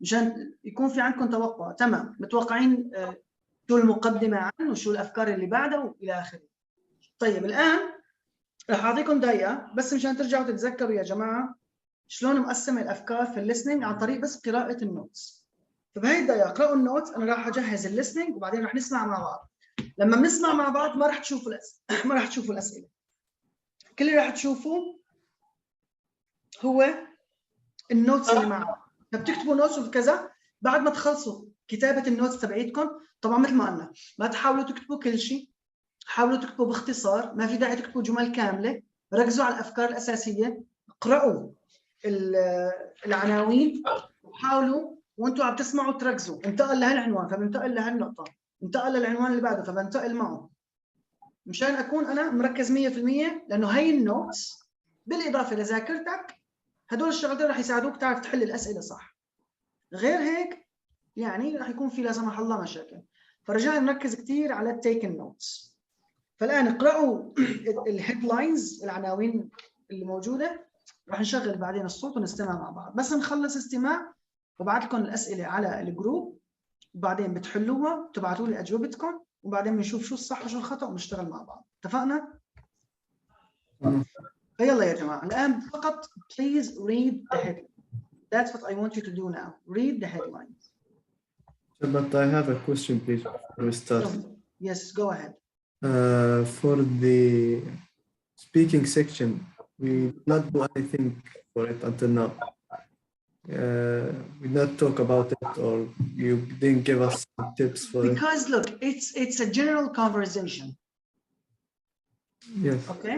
مشان يكون في عندكم توقع. تمام، متوقعين شو المقدمة عنه وشو الأفكار اللي بعدها وإلى آخره. طيب الآن رح أعطيكم دقيقة بس مشان ترجعوا تتذكروا يا جماعة شلون مقسم الأفكار في الليسننج عن طريق بس قراءة النوتس. فبهي الدقيقة اقرأوا النوتس، أنا راح أجهز الليسننج وبعدين رح نسمع مع بعض. لما بنسمع مع بعض ما راح تشوفوا ما راح تشوفوا الأسئلة. كل اللي راح تشوفوه هو النوتس اللي معه. فبتكتبوا نوتس وكذا بعد ما تخلصوا كتابة النوتس تبعيتكم. طبعا مثل ما قلنا ما تحاولوا تكتبوا كل شيء، حاولوا تكتبوا باختصار، ما في داعي تكتبوا جمل كاملة، ركزوا على الأفكار الأساسية، اقرأوا العناوين وحاولوا وانتم عم تسمعوا تركزوا. انتقل لهالعنوان فبنتقل لهالنقطة، انتقل للعنوان اللي بعده فبنتقل معه مشان أكون أنا مركز 100%. لأنه هي النوتس بالإضافة لذاكرتك هدول الشغلتين رح يساعدوك تعرف تحل الأسئلة صح. غير هيك يعني رح يكون في لا سمح الله مشاكل. فرجاء نركز كثير على التيكن نوتس. فالآن اقرأوا الهيدلاينز العناوين اللي موجودة. رح نشغل بعدين الصوت ونستمع مع بعض. بس نخلص استماع وبعت لكم الأسئلة على الجروب وبعدين بتحلوها وتبعتوا لي أجوبتكم وبعدين بنشوف شو الصح وشو الخطأ ونشتغل مع بعض. اتفقنا؟ يلا يا جماعة الآن فقط please read the headline. That's what I want you to do now. Read the headlines. But I have a question, please, before we start. Yes, go ahead. For the speaking section, we did not do anything for it until now. We did not talk about it, or you didn't give us some tips for it. Because look, it's a general conversation. Yes. Okay.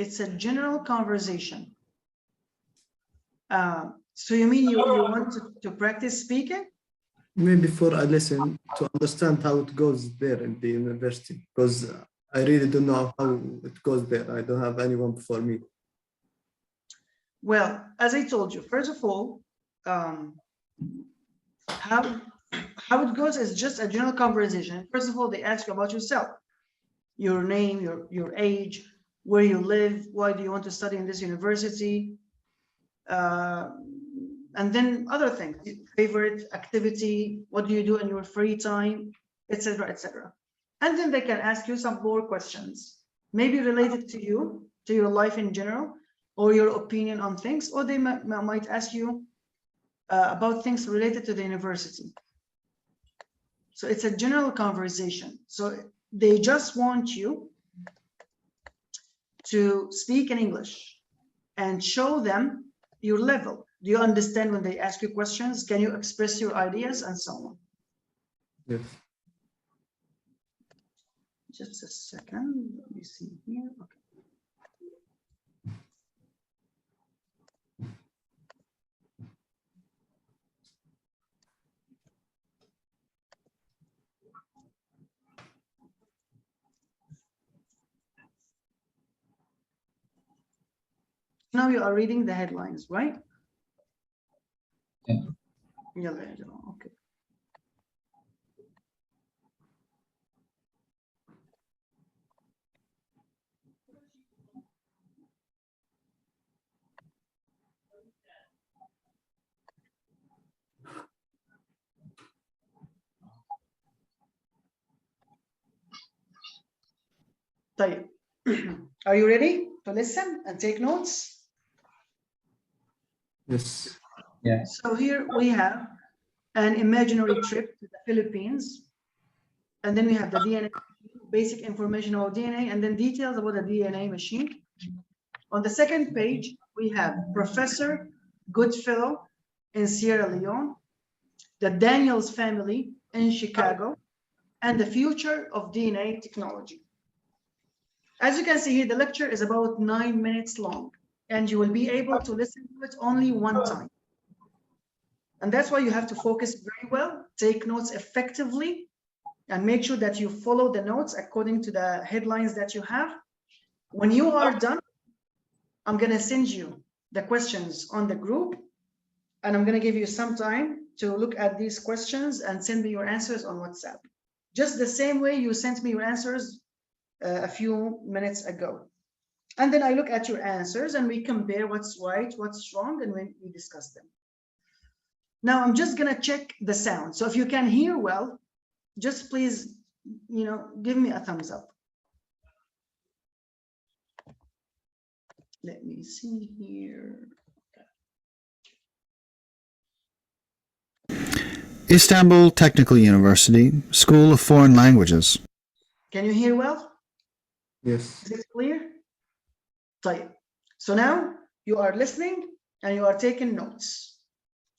It's a general conversation. So you mean you want to practice speaking? maybe before I listen to understand how it goes there in the university, because I really don't know how it goes there. I don't have anyone before me. Well, as I told you, first of all, how it goes is just a general conversation. First of all, they ask you about yourself, your name, your age, where you live, why do you want to study in this university, and then other things, favorite activity, what do you do in your free time, etc., etc. And then they can ask you some more questions, maybe related to you, to your life in general, or your opinion on things, or they might ask you about things related to the university. So it's a general conversation. So they just want you to speak in English and show them your level. Do you understand when they ask you questions? Can you express your ideas and so on? Yes. Just a second. Let me see here. Okay. Now you are reading the headlines, right? Yeah. Okay. طيب. Are you ready to listen and take notes? Yes. Yeah. So here we have an imaginary trip to the Philippines. And then we have the DNA, basic information about DNA, and then details about the DNA machine. On the second page, we have Professor Goodfellow in Sierra Leone, the Daniels family in Chicago, and the future of DNA technology. As you can see here, the lecture is about 9 minutes long, and you will be able to listen to it only one time. And that's why you have to focus very well, take notes effectively, and make sure that you follow the notes according to the headlines that you have. When you are done, I'm going to send you the questions on the group, and I'm going to give you some time to look at these questions and send me your answers on WhatsApp. Just the same way you sent me your answers a few minutes ago. And then I look at your answers and we compare what's right, what's wrong, and we discuss them. Now I'm just going to check the sound. So if you can hear well, just please, give me a thumbs up. Let me see here. Istanbul Technical University, School of Foreign Languages. Can you hear well? Yes. Is it clear? طيب. So now you are listening and you are taking notes.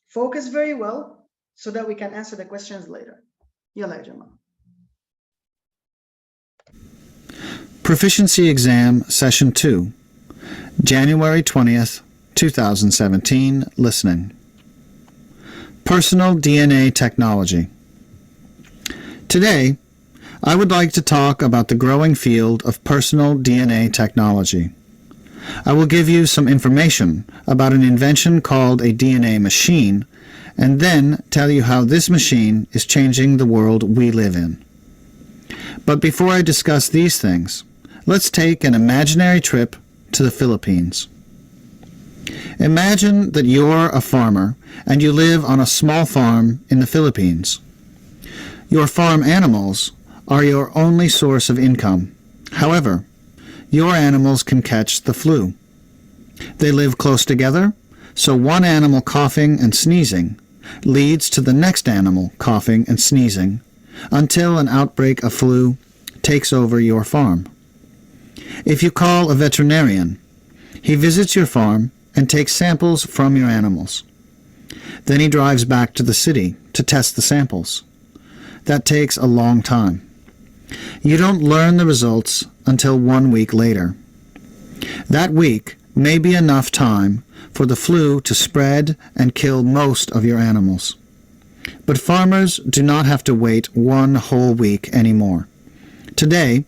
Focus very well so that we can answer the questions later. يلا يا جماعة. Proficiency Exam, Session 2, January 20th, 2017, Listening. Personal DNA Technology. Today, I would like to talk about the growing field of personal DNA technology. I will give you some information about an invention called a DNA machine, and then tell you how this machine is changing the world we live in. But before I discuss these things, let's take an imaginary trip to the Philippines. Imagine that you're a farmer and you live on a small farm in the Philippines. Your farm animals are your only source of income. However, your animals can catch the flu. They live close together, so one animal coughing and sneezing leads to the next animal coughing and sneezing until an outbreak of flu takes over your farm. If you call a veterinarian, he visits your farm and takes samples from your animals. Then he drives back to the city to test the samples. That takes a long time. You don't learn the results until 1 week later. That week may be enough time for the flu to spread and kill most of your animals. But farmers do not have to wait one whole week anymore. Today,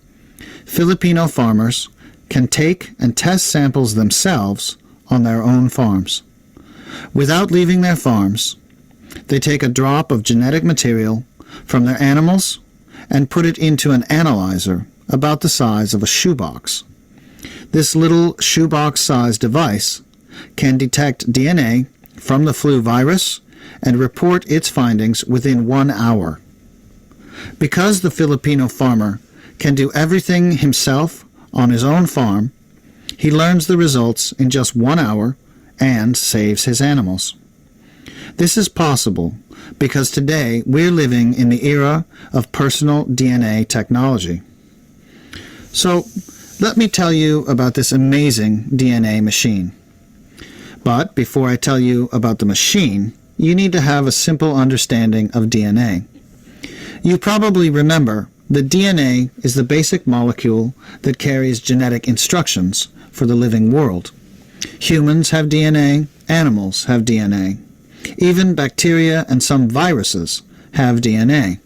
Filipino farmers can take and test samples themselves on their own farms. Without leaving their farms, they take a drop of genetic material from their animals and put it into an analyzer about the size of a shoebox. This little shoebox-sized device can detect DNA from the flu virus and report its findings within 1 hour. Because the Filipino farmer can do everything himself on his own farm, he learns the results in just 1 hour and saves his animals. This is possible because today we're living in the era of personal DNA technology. So, let me tell you about this amazing DNA machine. But before I tell you about the machine, you need to have a simple understanding of DNA. You probably remember that DNA is the basic molecule that carries genetic instructions for the living world. Humans have DNA, animals have DNA. Even bacteria and some viruses have DNA.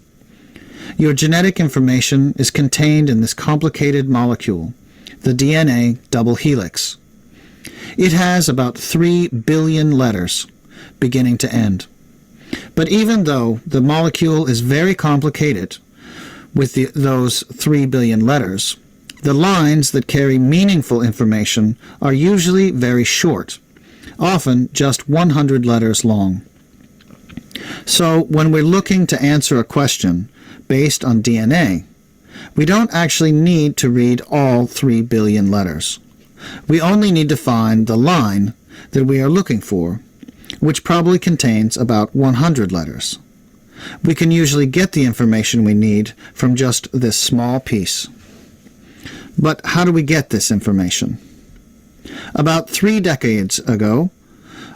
Your genetic information is contained in this complicated molecule, the DNA double helix. It has about 3 billion letters, beginning to end. But even though the molecule is very complicated with those 3 billion letters, the lines that carry meaningful information are usually very short, often just 100 letters long. So when we're looking to answer a question based on DNA, we don't actually need to read all 3 billion letters. We only need to find the line that we are looking for, which probably contains about 100 letters. We can usually get the information we need from just this small piece. But how do we get this information? About 3 decades ago,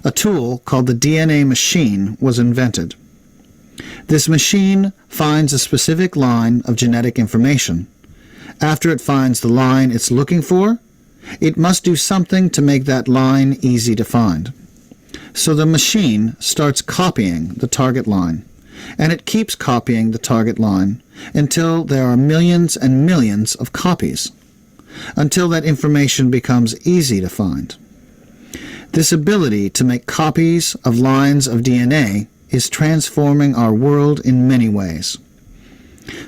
a tool called the DNA machine was invented. This machine finds a specific line of genetic information. After it finds the line it's looking for, it must do something to make that line easy to find. So the machine starts copying the target line, and it keeps copying the target line until there are millions and millions of copies, until that information becomes easy to find. This ability to make copies of lines of DNA is transforming our world in many ways.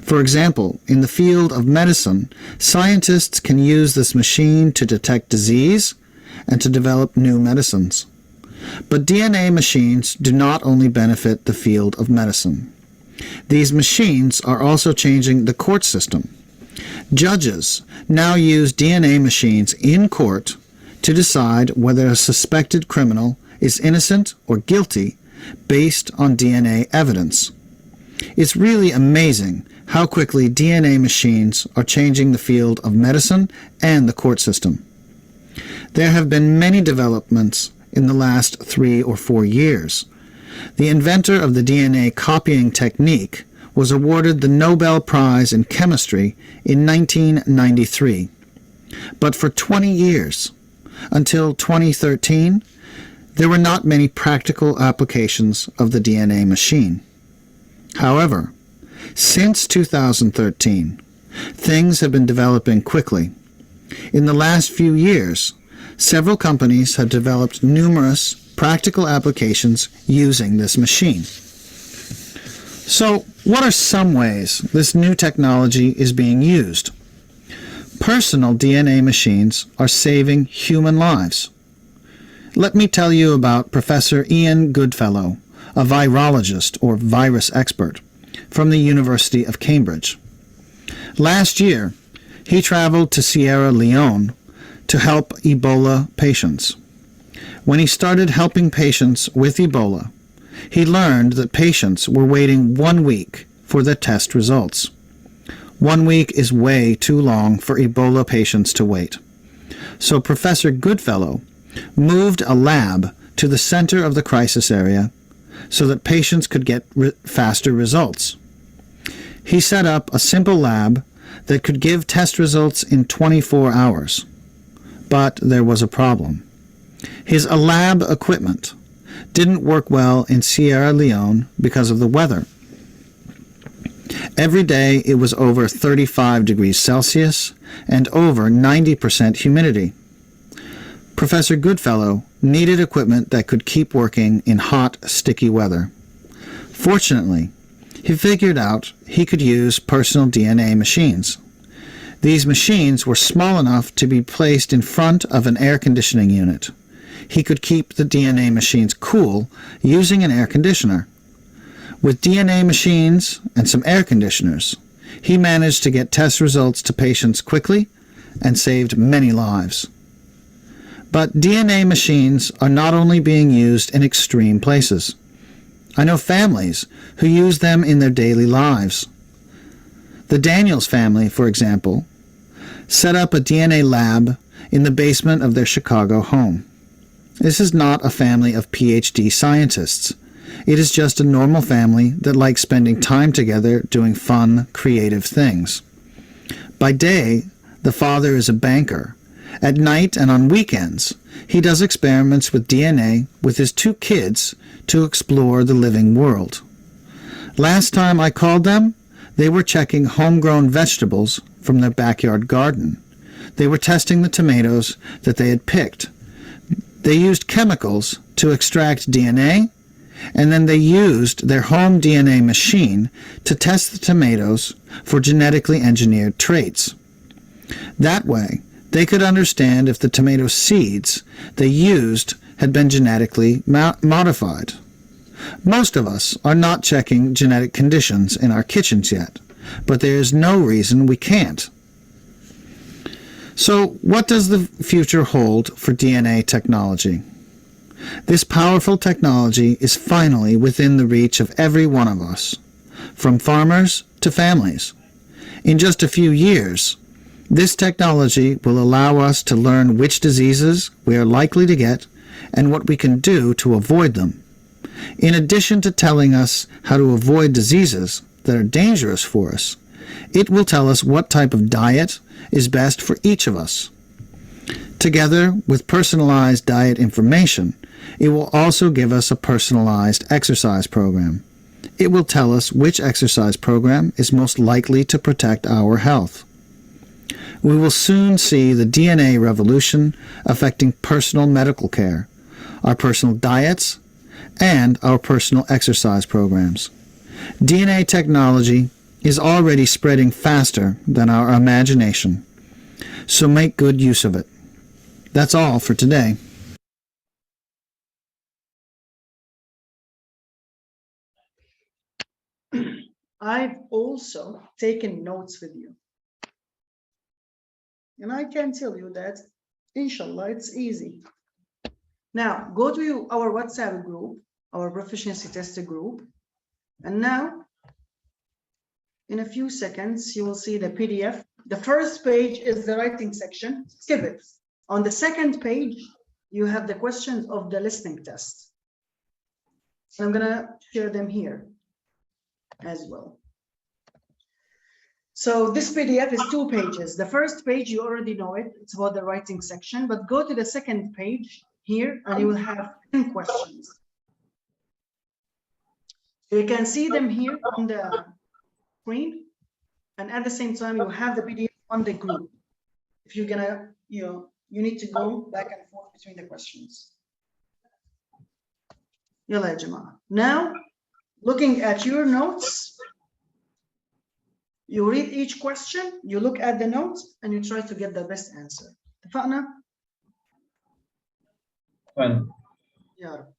For example, in the field of medicine, scientists can use this machine to detect disease and to develop new medicines. But DNA machines do not only benefit the field of medicine. These machines are also changing the court system. Judges now use DNA machines in court to decide whether a suspected criminal is innocent or guilty based on DNA evidence. It's really amazing how quickly DNA machines are changing the field of medicine and the court system. There have been many developments in the last 3 or 4 years. The inventor of the DNA copying technique was awarded the Nobel Prize in Chemistry in 1993. But for 20 years, until 2013, there were not many practical applications of the DNA machine. However, since 2013, things have been developing quickly. In the last few years, several companies have developed numerous practical applications using this machine. So, what are some ways this new technology is being used? Personal DNA machines are saving human lives. Let me tell you about Professor Ian Goodfellow, a virologist or virus expert from the University of Cambridge. Last year, he traveled to Sierra Leone to help Ebola patients. When he started helping patients with Ebola, he learned that patients were waiting 1 week for their test results. 1 week is way too long for Ebola patients to wait. So Professor Goodfellow moved a lab to the center of the crisis area so that patients could get faster results. He set up a simple lab that could give test results in 24 hours. But there was a problem. His lab equipment didn't work well in Sierra Leone because of the weather. Every day it was over 35 degrees Celsius and over 90% humidity. Professor Goodfellow needed equipment that could keep working in hot, sticky weather. Fortunately, he figured out he could use personal DNA machines. These machines were small enough to be placed in front of an air conditioning unit. He could keep the DNA machines cool using an air conditioner. With DNA machines and some air conditioners, he managed to get test results to patients quickly and saved many lives. But DNA machines are not only being used in extreme places. I know families who use them in their daily lives. The Daniels family, for example, set up a DNA lab in the basement of their Chicago home. This is not a family of PhD scientists. It is just a normal family that likes spending time together doing fun, creative things. By day, the father is a banker. At night and on weekends, he does experiments with DNA with his 2 kids to explore the living world. Last time I called them, they were checking homegrown vegetables from their backyard garden. They were testing the tomatoes that they had picked. They used chemicals to extract DNA, and then they used their home DNA machine to test the tomatoes for genetically engineered traits. That way, they could understand if the tomato seeds they used had been genetically modified. Most of us are not checking genetic conditions in our kitchens yet, but there is no reason we can't. So, what does the future hold for DNA technology? This powerful technology is finally within the reach of every one of us, from farmers to families. In just a few years, this technology will allow us to learn which diseases we are likely to get and what we can do to avoid them. In addition to telling us how to avoid diseases that are dangerous for us, it will tell us what type of diet is best for each of us. Together with personalized diet information, it will also give us a personalized exercise program. It will tell us which exercise program is most likely to protect our health. We will soon see the DNA revolution affecting personal medical care, our personal diets, and our personal exercise programs. DNA technology is already spreading faster than our imagination, so make good use of it. That's all for today. I've also taken notes with you. And I can tell you that, inshallah, it's easy. Now, go to our WhatsApp group, our proficiency tester group. And now, in a few seconds, you will see the PDF. The first page is the writing section. Skip it. On the second page, you have the questions of the listening test. So I'm going to share them here as well. So this PDF is 2 pages. The first page, you already know it. It's about the writing section. But go to the second page here, and you will have 10 questions. So you can see them here on the screen. And at the same time, you have the PDF on the group. If you're going to, you need to go back and forth between the questions. Yalla ya Jama'ah. Now, looking at your notes, you read each question, you look at the notes, and you try to get the best answer. اتفقنا؟ فعلا. يا رب.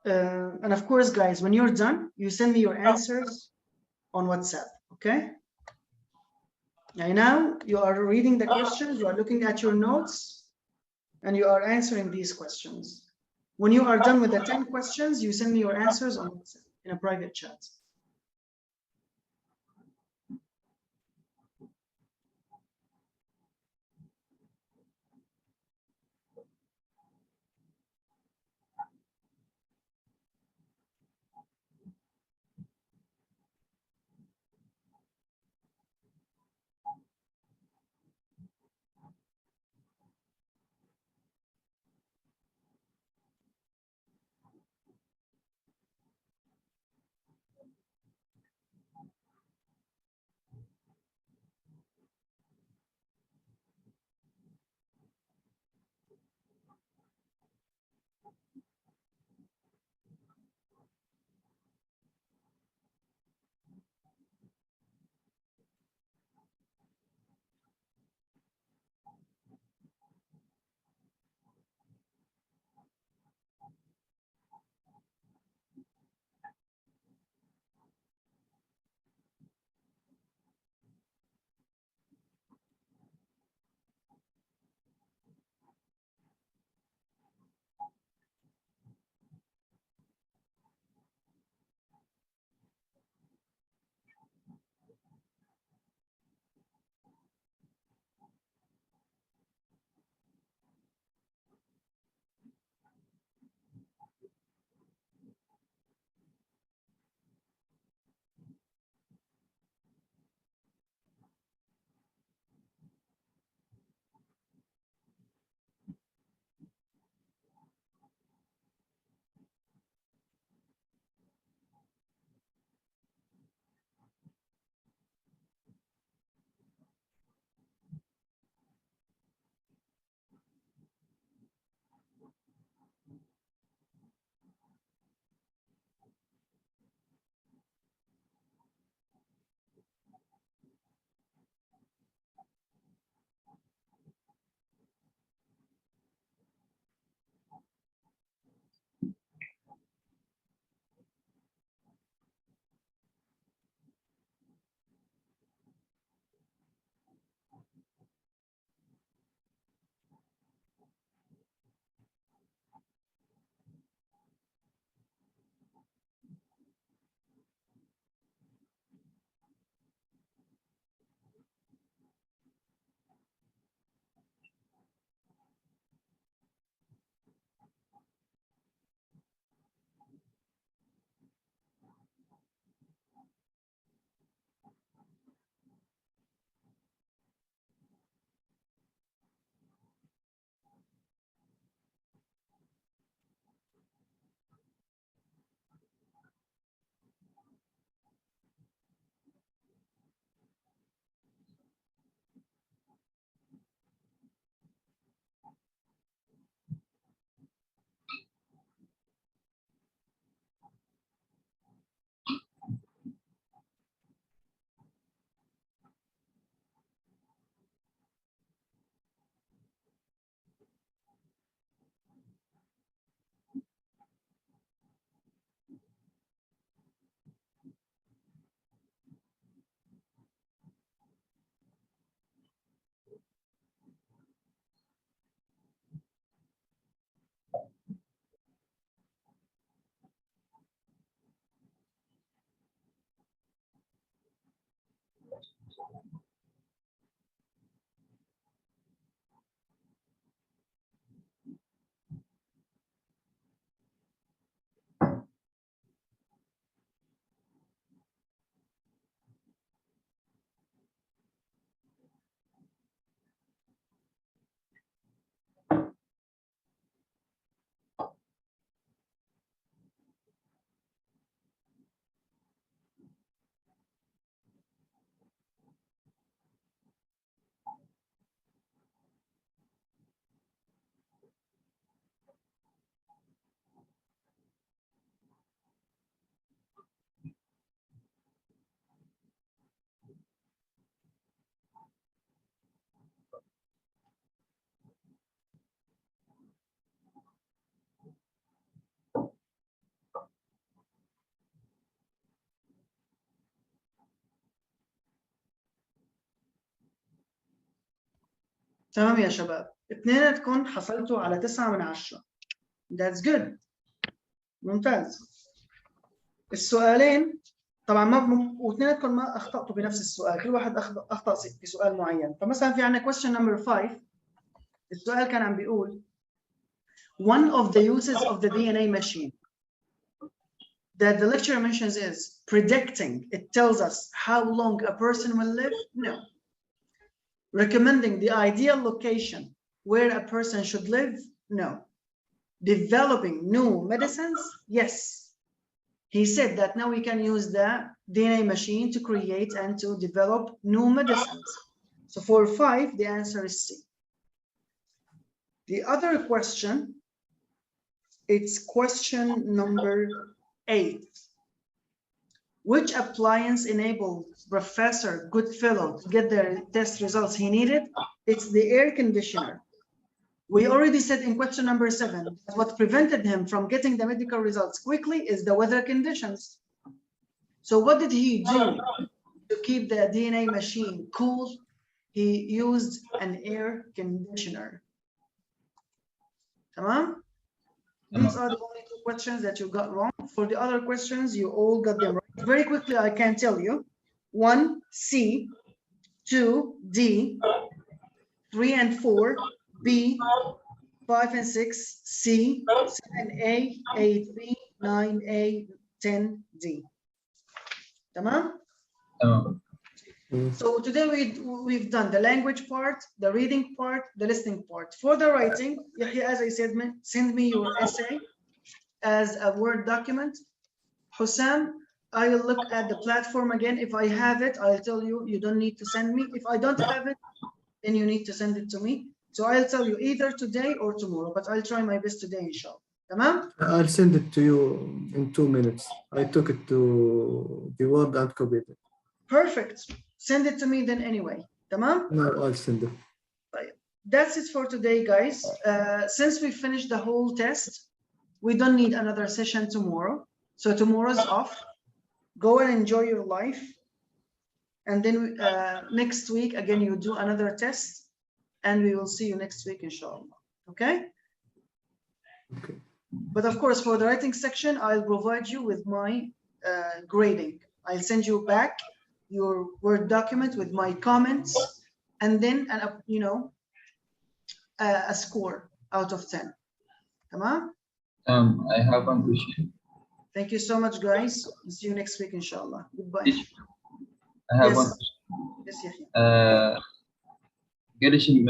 And of course, guys, when you're done, you send me your answers on WhatsApp, okay? And now you are reading the questions, you are looking at your notes, and you are answering these questions. When you are done with the 10 questions, you send me your answers on WhatsApp in a private chat. تمام يا شباب، اثنيناتكم حصلتوا على 9 من 10. That's good. ممتاز. السؤالين طبعا واثنيناتكم ما اخطأتوا بنفس السؤال، كل واحد اخطأ في سؤال معين. فمثلا في عندنا question number 5، السؤال كان عم بيقول one of the uses of the DNA machine that the lecturer mentions is predicting. It tells us how long a person will live. No. Recommending the ideal location where a person should live. No. Developing new medicines. Yes. He said that now we can use the DNA machine to create and to develop new medicines. So for 5, the answer is C. The other question, it's question number 8. Which appliance enabled Professor Goodfellow to get the test results he needed? It's the air conditioner. We already said in question number 7 that what prevented him from getting the medical results quickly is the weather conditions. So what did he do to keep the DNA machine cool? He used an air conditioner. Tamam? These are the only 2 questions that you got wrong. For the other questions, you all got them right. Very quickly, I can tell you. 1, C. 2, D. 3 and 4, B. 5 and 6, C. 7A, 8B, 9A, 10D. Tamam? So today we've done the language part, the reading part, the listening part. For the writing, Yahya, as I said, send me your essay as a Word document. Hussam, I will look at the platform again. If I have it, I'll tell you, you don't need to send me. If I don't have it, then you need to send it to me. So I'll tell you either today or tomorrow, but I'll try my best today, inshallah. Tamam? I'll send it to you in 2 minutes. I took it to the Word and copied it. Perfect. Send it to me then anyway. Tamam? No, I'll send it. That's it for today, guys. Since we finished the whole test, we don't need another session tomorrow. So tomorrow's off. Go and enjoy your life. And then next week, again, you do another test. And we will see you next week, inshallah. Okay? Okay. But of course, for the writing section, I'll provide you with my grading. I'll send you back your Word document with my comments, and then a score out of 10. Tamam? I have one question. Thank you so much, guys. See you next week, inshallah. Goodbye. I have Yes. one question. Yes, Yahya. Gelişim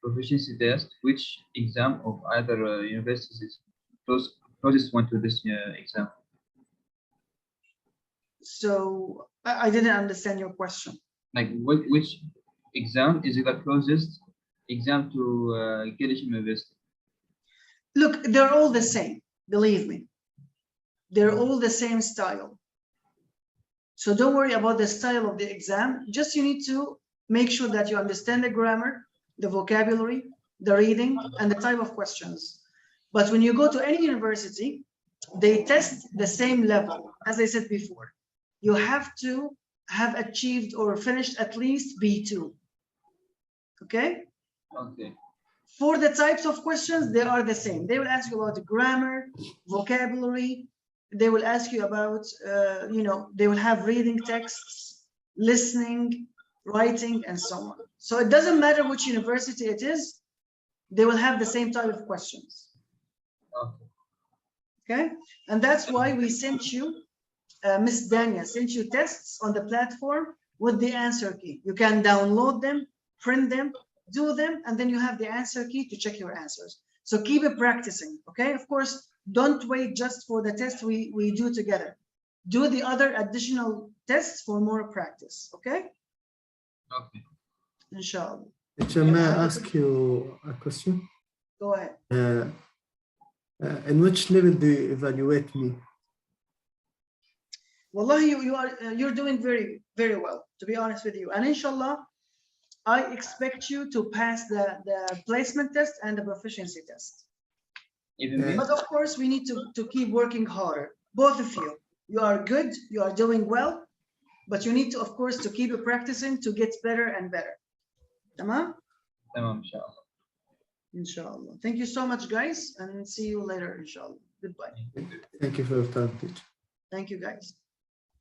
proficiency test, which exam of either universities closest one to this exam? So I didn't understand your question. Like which exam is the closest exam to Gelişim University? Look, they're all the same, believe me. They're all the same style. So don't worry about the style of the exam. Just you need to make sure that you understand the grammar, the vocabulary, the reading, and the type of questions. But when you go to any university, they test the same level. As I said before, you have to have achieved or finished at least B2. Okay? Okay. For the types of questions, they are the same. They will ask you about the grammar, vocabulary. They will ask you about, they will have reading texts, listening, writing, and so on. So it doesn't matter which university it is, they will have the same type of questions. Okay? And that's why we sent you, Miss Dania sent you tests on the platform with the answer key. You can download them, print them, do them, and then you have the answer key to check your answers. So keep it practicing, okay? Of course, don't wait just for the test we do together. Do the other additional tests for more practice, okay? Okay. Inshallah. May I ask you a question? Go ahead. In which level do you evaluate me? Wallahi, you're doing very, very well, to be honest with you. And inshallah, I expect you to pass the placement test and the proficiency test. Even me? But of course, we need to keep working harder. Both of you. You are good, you are doing well, but you need to, of course, to keep practicing to get better and better. Tamam? تمام إن شاء الله. Inshallah. Thank you so much, guys, and see you later, inshallah. Goodbye. Thank you for your time, teacher. Thank you, guys.